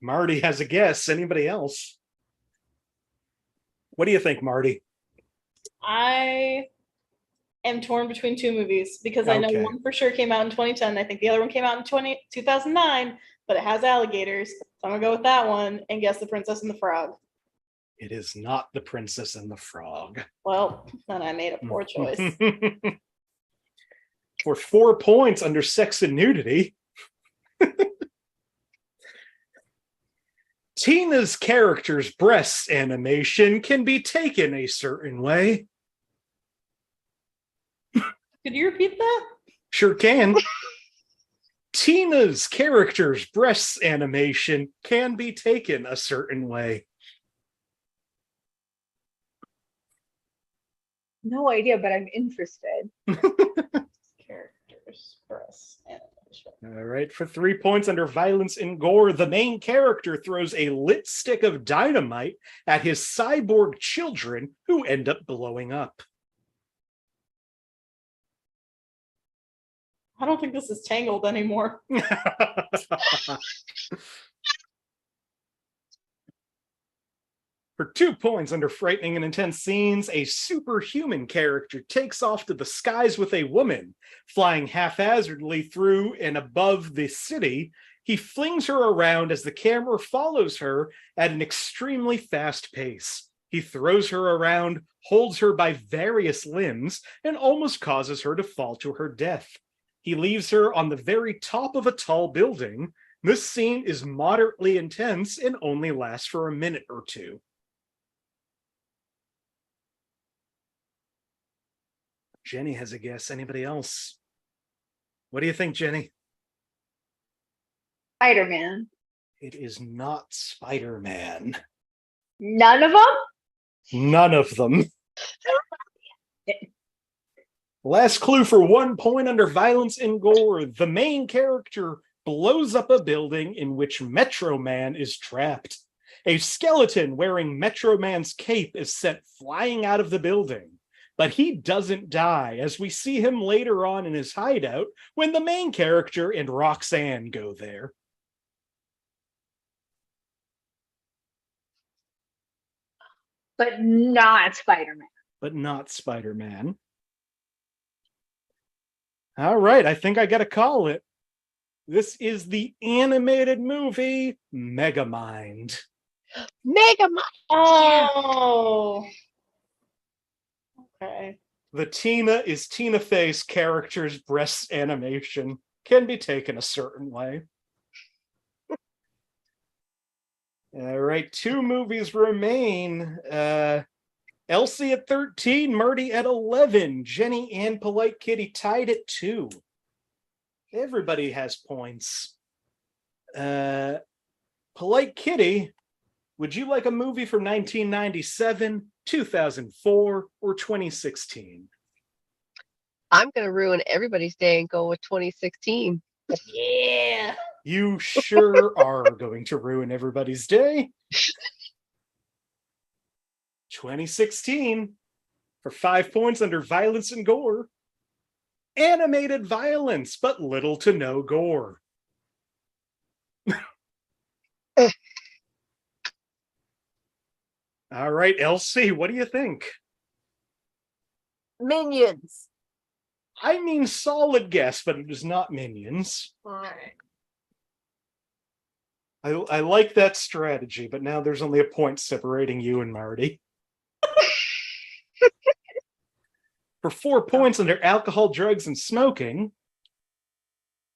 Marty has a guess. Anybody else? What do you think, Marty? I am torn between two movies because I know Okay. one for sure came out in 2010. I think the other one came out in 2009, but it has alligators. So I'm gonna go with that one and guess The Princess and the Frog. It is not The Princess and the Frog. Well, then I made a poor choice. For 4 points under sex and nudity. Tina's character's breast animation can be taken a certain way. Could you repeat that? Sure can. Tina's character's breast animation can be taken a certain way. No idea, but I'm interested. Characters, breasts, animation. All right, for 3 points under violence and gore, the main character throws a lit stick of dynamite at his cyborg children who end up blowing up. I don't think this is Tangled anymore. For 2 points under frightening and intense scenes, a superhuman character takes off to the skies with a woman. Flying haphazardly through and above the city, he flings her around as the camera follows her at an extremely fast pace. He throws her around, holds her by various limbs, and almost causes her to fall to her death. He leaves her on the very top of a tall building. This scene is moderately intense and only lasts for a minute or two. Jenny has a guess. Anybody else? What do you think, Jenny? Spider-Man. It is not Spider-Man. None of them? None of them. Last clue for 1 point under violence and gore. The main character blows up a building in which Metro Man is trapped. A skeleton wearing Metro Man's cape is sent flying out of the building. But he doesn't die, as we see him later on in his hideout when the main character and Roxanne go there. But not Spider-Man. But not Spider-Man. All right, I think I gotta call it. This is the animated movie Megamind. Megamind. Oh. Okay. The Tina is Tina Fey's character's breast animation can be taken a certain way. All right, 2 movies remain. Elsie at 13, Marty at 11, Jenny and Polite Kitty tied at 2. Everybody has points. Polite Kitty, would you like a movie from 1997, 2004, or 2016? I'm going to ruin everybody's day and go with 2016. Yeah. You sure are going to ruin everybody's day. 2016 for 5 points under violence and gore. Animated violence, but little to no gore. All right, Elsie, what do you think? Minions. I mean, solid guess, but it is not Minions. All right. I like that strategy, but now there's only a point separating you and Marty. For 4 points under alcohol, drugs, and smoking,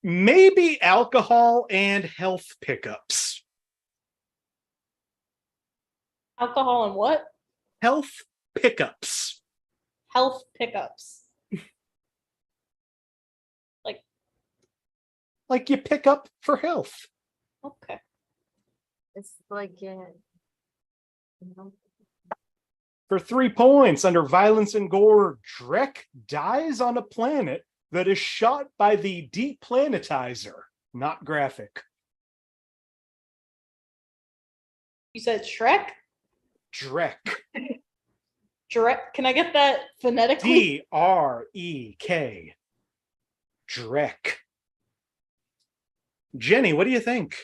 maybe alcohol and health pickups. Alcohol and what? Health pickups. Health pickups. Like you pick up for health. Okay. It's like, yeah. For 3 points, under violence and gore, Drek dies on a planet that is shot by the deplanetizer. Not graphic. You said Shrek? Drek. Drek. Can I get that phonetically? D-R-E-K. Drek. Jenny, what do you think?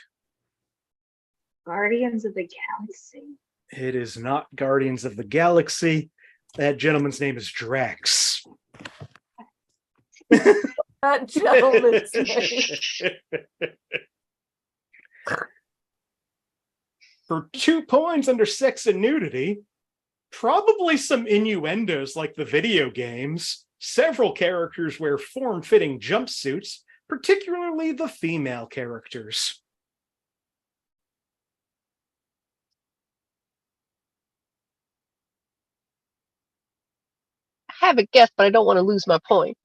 Guardians of the Galaxy. It is not Guardians of the Galaxy. That gentleman's name is Drax. That gentleman's name. For 2 points under sex and nudity, probably some innuendos like the video games. Several characters wear form-fitting jumpsuits, particularly the female characters. I have a guess, but I don't want to lose my point.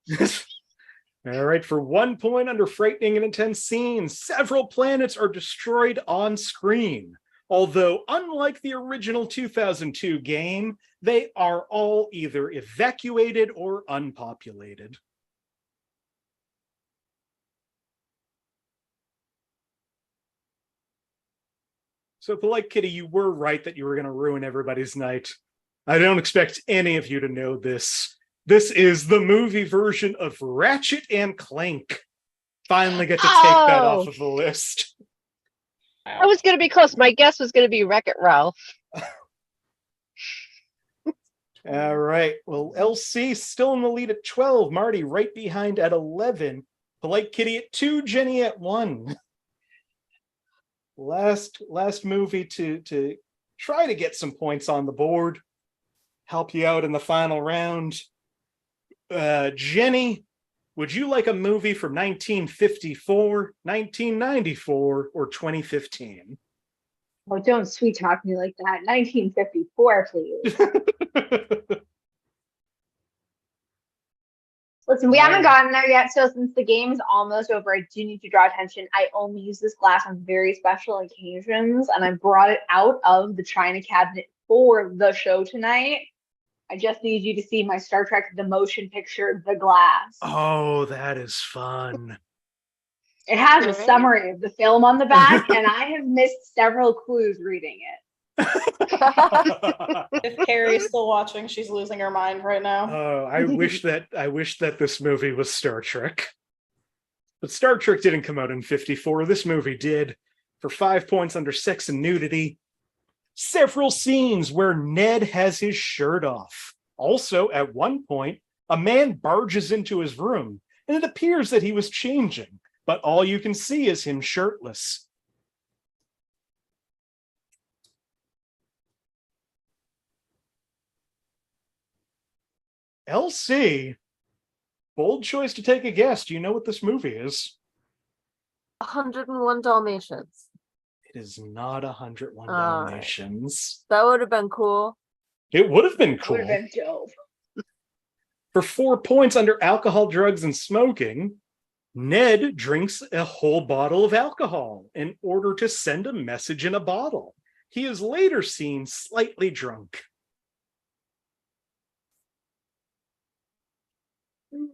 All right, for 1 point under frightening and intense scenes, several planets are destroyed on screen. Although, unlike the original 2002 game, they are all either evacuated or unpopulated. So, Polite Kitty, you were right that you were going to ruin everybody's night. I don't expect any of you to know this. This is the movie version of Ratchet and Clank. Finally get to take that off of the list. I was going to be close. My guess was going to be Wreck-It Ralph. All right. Well, LC still in the lead at 12. Marty right behind at 11. Polite Kitty at 2. Jenny at 1. Last movie to try to get some points on the board. Help you out in the final round. Jenny, would you like a movie from 1954, 1994, or 2015? Oh, don't sweet talk me like that. 1954, please. Listen, we haven't gotten there yet, so since the game is almost over, I do need to draw attention. I only use this glass on very special occasions, and I brought it out of the china cabinet for the show tonight. I just need you to see my Star Trek The Motion Picture, The Glass. Oh, that is fun. It has a summary of the film on the back, and I have missed several clues reading it. If Carrie's still watching, she's losing her mind right now. Oh, I wish that this movie was Star Trek. But Star Trek didn't come out in 54. This movie did. For 5 points under sex and nudity. Several scenes where Ned has his shirt off. Also, at one point, a man barges into his room, and it appears that he was changing, but all you can see is him shirtless. LC, bold choice to take a guess. Do you know what this movie is? 101 Dalmatians. It is not 101 All Dalmatians. That would have been cool. It would have been cool. Would have been dope. For 4 points under alcohol, drugs, and smoking, Ned drinks a whole bottle of alcohol in order to send a message in a bottle. He is later seen slightly drunk.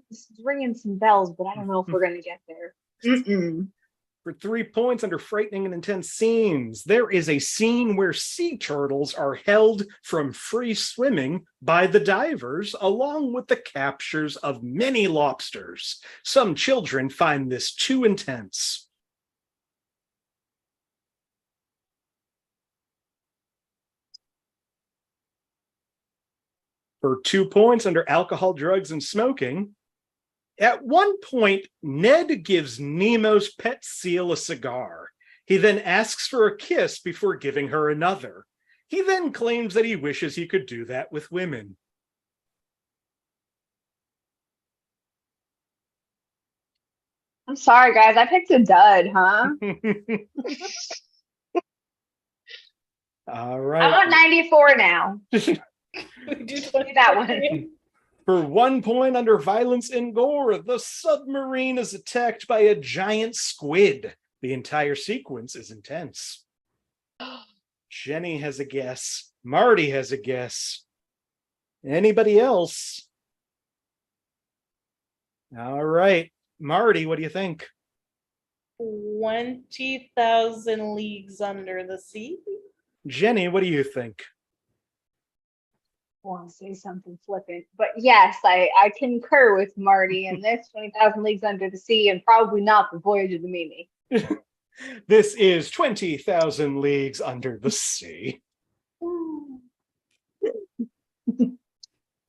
This is ringing some bells, but I don't know if we're going to get there. For 3 points under frightening and intense scenes, there is a scene where sea turtles are held from free swimming by the divers, along with the captures of many lobsters. Some children find this too intense. For 2 points under alcohol, drugs, and smoking, at one point, Ned gives Nemo's pet seal a cigar. He then asks for a kiss before giving her another. He then claims that he wishes he could do that with women. I'm sorry, guys. I picked a dud, huh? All right. I'm on 94 now. Do that one. For 1 point under violence and gore, the submarine is attacked by a giant squid. The entire sequence is intense. Jenny has a guess. Marty has a guess. Anybody else? All right. Marty, what do you think? 20,000 Leagues Under the Sea. Jenny, what do you think? I want to say something flippant, but yes, I concur with Marty in this 20,000 Leagues Under the Sea, and probably not The Voyage of the Mimi. This is 20,000 Leagues Under the Sea.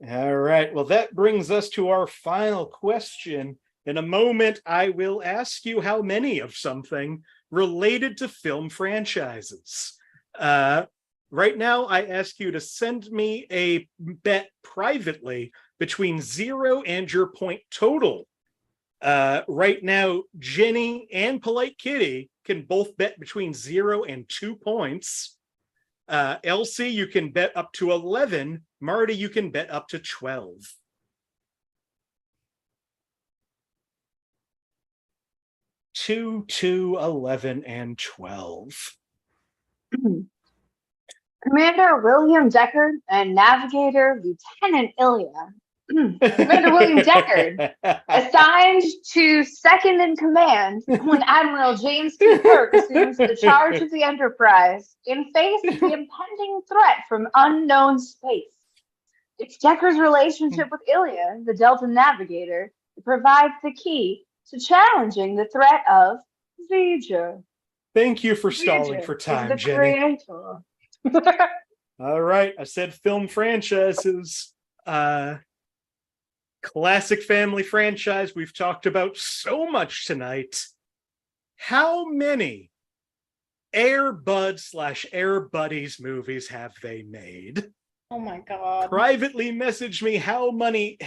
All right. Well, that brings us to our final question. In a moment, I will ask you how many of something related to film franchises. Right now, I ask you to send me a bet privately between 0 and your point total. Right now, Jenny and Polite Kitty can both bet between 0 and 2 points. Elsie, you can bet up to 11. Marty, you can bet up to 12. Two, 11, and 12. Commander William Deckard and Navigator Lieutenant Ilya. Commander William Deckard, assigned to second in command when Admiral James P. Kirk assumes the charge of the Enterprise in face of the impending threat from unknown space. It's Deckard's relationship with Ilya, the Delta Navigator, that provides the key to challenging the threat of V'ger. Thank you for stalling for time, Jenny. All right, I said film franchises. Classic family franchise we've talked about so much tonight. How many Air Bud / Air Buddies movies have they made? Oh my God. Privately message me how many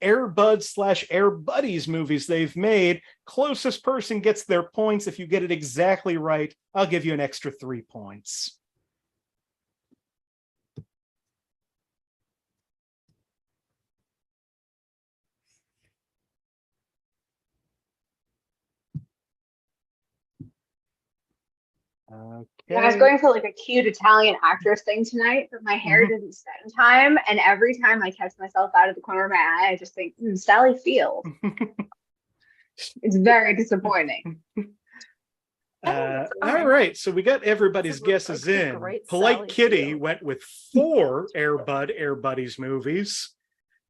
Air Bud / Air Buddies movies they've made. Closest person gets their points. If you get it exactly right, I'll give you an extra 3 points. Okay. I was going for like a cute Italian actress thing tonight, but my hair didn't set in time. And every time I catch myself out of the corner of my eye, I just think, Sally Field. It's very disappointing. All right, so we got everybody's guesses in. Polite Kitty went with 4 Air Buddies movies.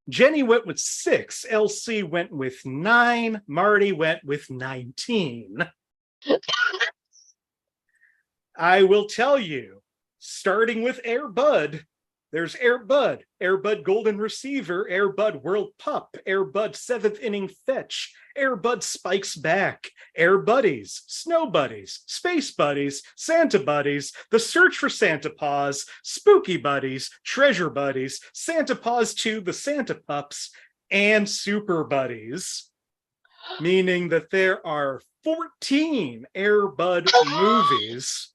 Jenny went with 6. LC went with 9. Marty went with 19. I will tell you, starting with Air Bud, there's Air Bud Golden Receiver, Air Bud World Pup, Air Bud 7th Inning Fetch, Air Bud Spikes Back, Air Buddies, Snow Buddies, Space Buddies, Santa Buddies, The Search for Santa Paws, Spooky Buddies, Treasure Buddies, Santa Paws 2, The Santa Pups, and Super Buddies. Meaning that there are 14 Air Bud movies.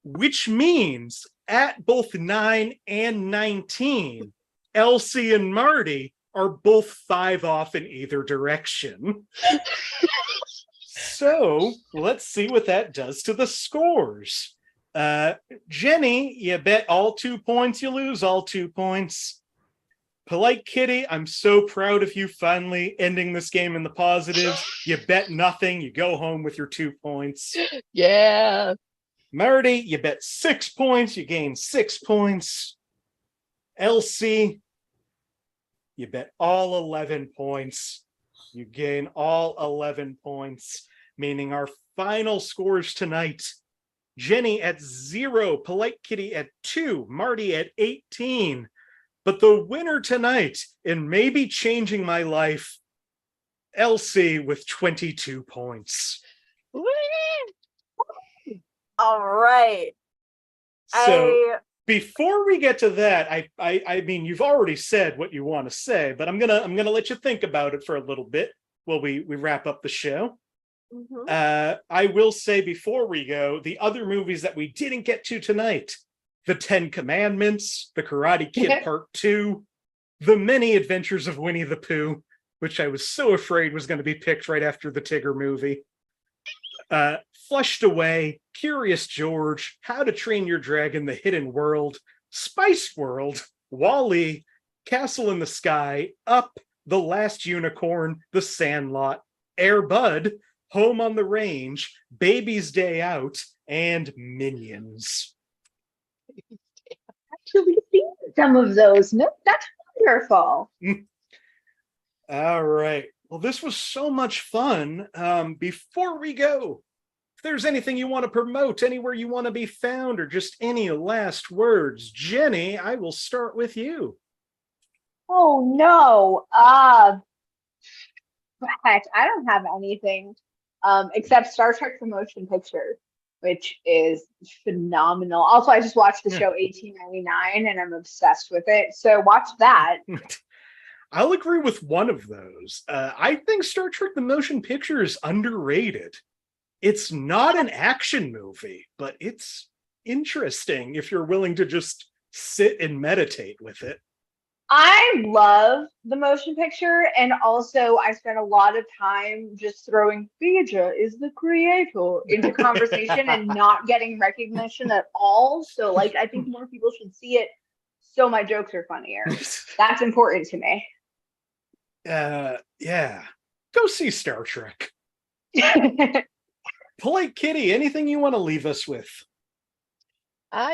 Which means at both 9 and 19, Elsie and Marty are both 5 off in either direction. So let's see what that does to the scores. Jenny, you bet all 2 points, you lose all 2 points. Polite Kitty, I'm so proud of you finally ending this game in the positives. You bet nothing, you go home with your 2 points. Yeah. Marty, you bet 6 points, you gain 6 points. Elsie, you bet all 11 points, you gain all 11 points, meaning our final scores tonight: Jenny at 0, Polite Kitty at 2, Marty at 18. But the winner tonight, in maybe changing my life, Elsie with 22 points. Woo! All right. So before we get to that, I mean, you've already said what you want to say, but I'm gonna let you think about it for a little bit while we wrap up the show. I will say before we go, the other movies that we didn't get to tonight: The 10 Commandments, The Karate Kid Part 2, The Many Adventures of Winnie the Pooh, which I was so afraid was going to be picked right after the Tigger movie. Flushed Away, Curious George, How to Train Your Dragon, The Hidden World, Spice World, Wall-E, Castle in the Sky, Up, The Last Unicorn, The Sandlot, Air Bud, Home on the Range, Baby's Day Out, and Minions. Actually seen some of those. No, that's wonderful. All right. Well, this was so much fun. Before we go, if there's anything you want to promote, anywhere you want to be found, or just any last words, Jenny, I will start with you. Oh no. Heck, I don't have anything except Star Trek the Motion Picture, which is phenomenal. Also, I just watched the show 1899 and I'm obsessed with it. So watch that. I'll agree with one of those. I think Star Trek the Motion Picture is underrated. It's not an action movie, but it's interesting if you're willing to just sit and meditate with it. I love the motion picture, and also I spent a lot of time just throwing Phaedra is the creator into conversation and not getting recognition at all. So, like, I think more people should see it so my jokes are funnier. That's important to me. Yeah. Go see Star Trek. Polite Kitty, anything you want to leave us with?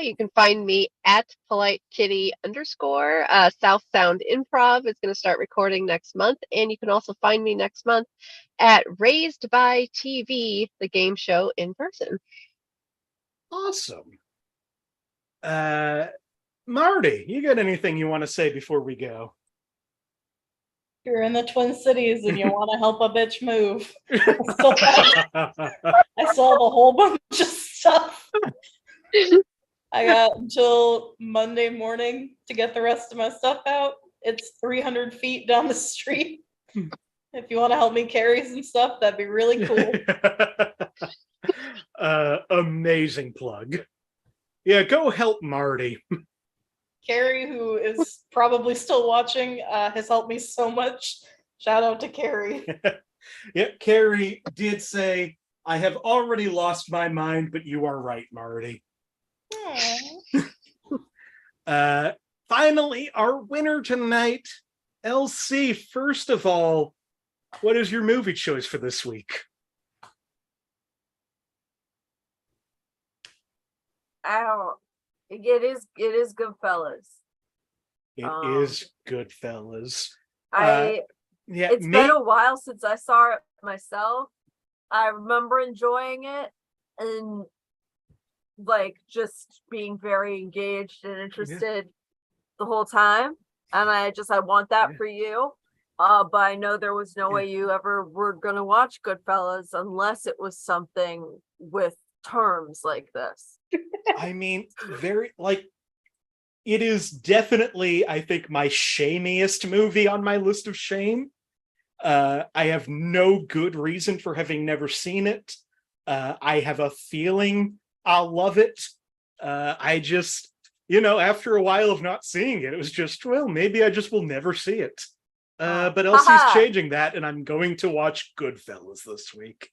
You can find me at Polite Kitty _ South Sound Improv is going to start recording next month. And you can also find me next month at Raised by TV, the game show in person. Awesome. Marty, you got anything you want to say before we go? If you're in the Twin Cities and you want to help a bitch move, I sold a whole bunch of stuff. I got until Monday morning to get the rest of my stuff out. It's 300 feet down the street. If you want to help me carry some stuff, that'd be really cool. Amazing plug. Yeah, go help Marty. Carrie, who is probably still watching, has helped me so much. Shout out to Carrie. Yeah, Carrie did say, I have already lost my mind, but you are right, Marty. Finally, our winner tonight, LC. First of all, what is your movie choice for this week? It is Goodfellas. It is Goodfellas. It's been a while since I saw it myself. I remember enjoying it and like just being very engaged and interested the whole time. And I want that for you. But I know there was no way you ever were gonna watch Goodfellas unless it was something with terms like this. I mean, it is definitely, I think, my shamiest movie on my list of shame. I have no good reason for having never seen it. I have a feeling I'll love it. I just, after a while of not seeing it, it was just, well, maybe I just will never see it. But Elsie's changing that, and I'm going to watch Goodfellas this week.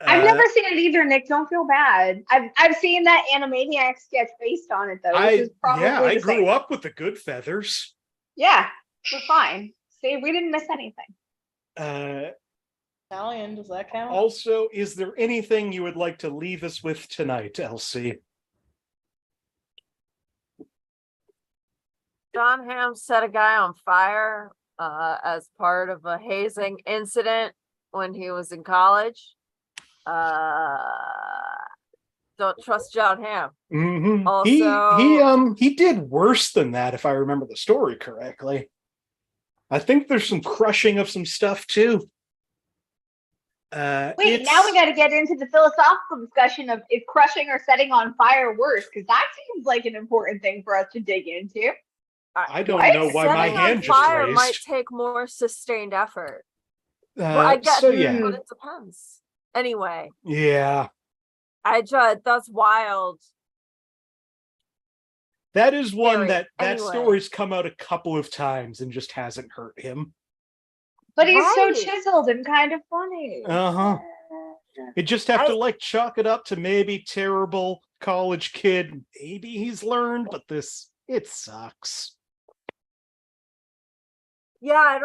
I've never seen it either, Nick. Don't feel bad. I've seen that Animaniacs sketch based on it, though. I grew up with the Good Feathers. Yeah, we're fine. See, we didn't miss anything. Italian, does that count? Also, is there anything you would like to leave us with tonight, Elsie? John Hamm set a guy on fire as part of a hazing incident when he was in college. Don't trust John Hamm. Mm-hmm. Also, he did worse than that, if I remember the story correctly. I think there's some crushing of some stuff too. Wait, now we got to get into the philosophical discussion of is crushing or setting on fire worse, because that seems like an important thing for us to dig into. I don't know why my hand just fire raised. might take more sustained effort. I guess, but it depends. Anyway. Yeah. That's wild. That is one that anyway. story's come out a couple of times and just hasn't hurt him. But he's so chiseled and kind of funny. Uh-huh. You just have to like chalk it up to maybe terrible college kid. Maybe he's learned, but it sucks. Yeah,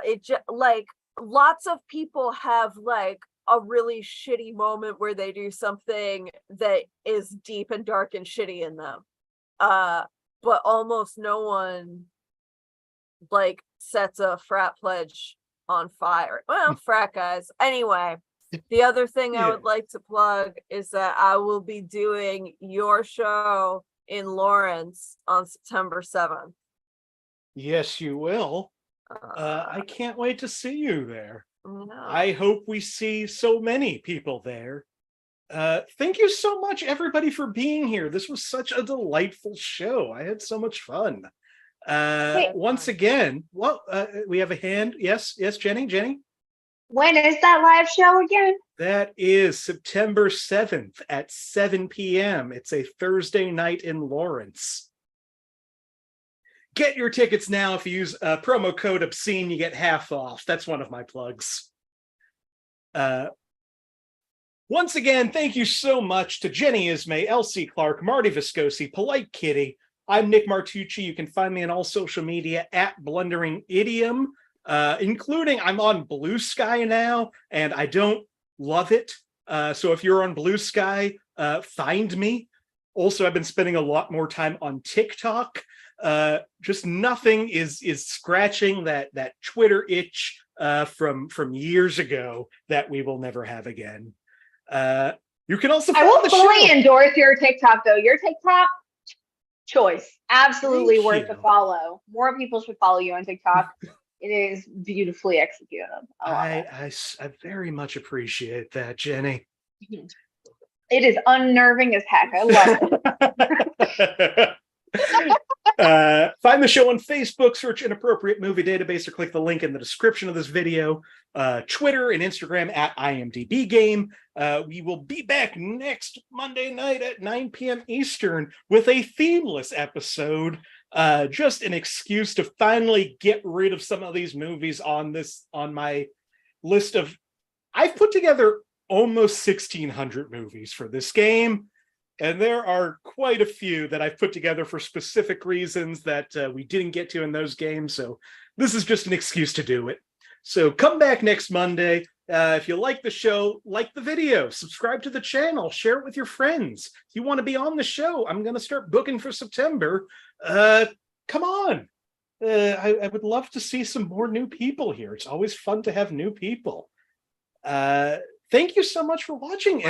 it just like lots of people have like a really shitty moment where they do something that is deep and dark and shitty in them. But almost no one like sets a frat pledge on fire. Well, frat guys. Anyway, the other thing I would like to plug is that I will be doing your show in Lawrence on September 7th. Yes, you will. I can't wait to see you there. No. I hope we see so many people there. Thank you so much, everybody, for being here. This was such a delightful show. I had so much fun. Once again, we have a hand. Yes, Jenny. When is that live show again? That is September 7th at 7 p.m. It's a Thursday night in Lawrence. Get your tickets now. If you use promo code obscene, you get half off. That's one of my plugs. Once again, thank you so much to Jenny Isme, Elsie Clark, Marty Viscosi, Polite Kitty. I'm Nick Martucci. You can find me on all social media at Blundering Idiom, including I'm on Blue Sky now, and I don't love it. So if you're on Blue Sky, find me. Also, I've been spending a lot more time on TikTok. Just nothing is scratching that Twitter itch from years ago that we will never have again. You can also I will fully endorse your TikTok though. Your TikTok choice, absolutely worth the follow. More people should follow you on TikTok. It is beautifully executed. I very much appreciate that, Jenny. It is unnerving as heck. I love it. Find the show on Facebook, search Inappropriate Movie Database, or click the link in the description of this video. Twitter and Instagram at IMDb Game. We will be back next Monday night at 9 p.m. Eastern with a themeless episode. Just an excuse to finally get rid of some of these movies on my list of. I've put together almost 1,600 movies for this game. And there are quite a few that I've put together for specific reasons that we didn't get to in those games. So this is just an excuse to do it. So come back next Monday. If you like the show, like the video, subscribe to the channel, share it with your friends. If you want to be on the show, I'm going to start booking for September. Come on. I would love to see some more new people here. It's always fun to have new people. Thank you so much for watching.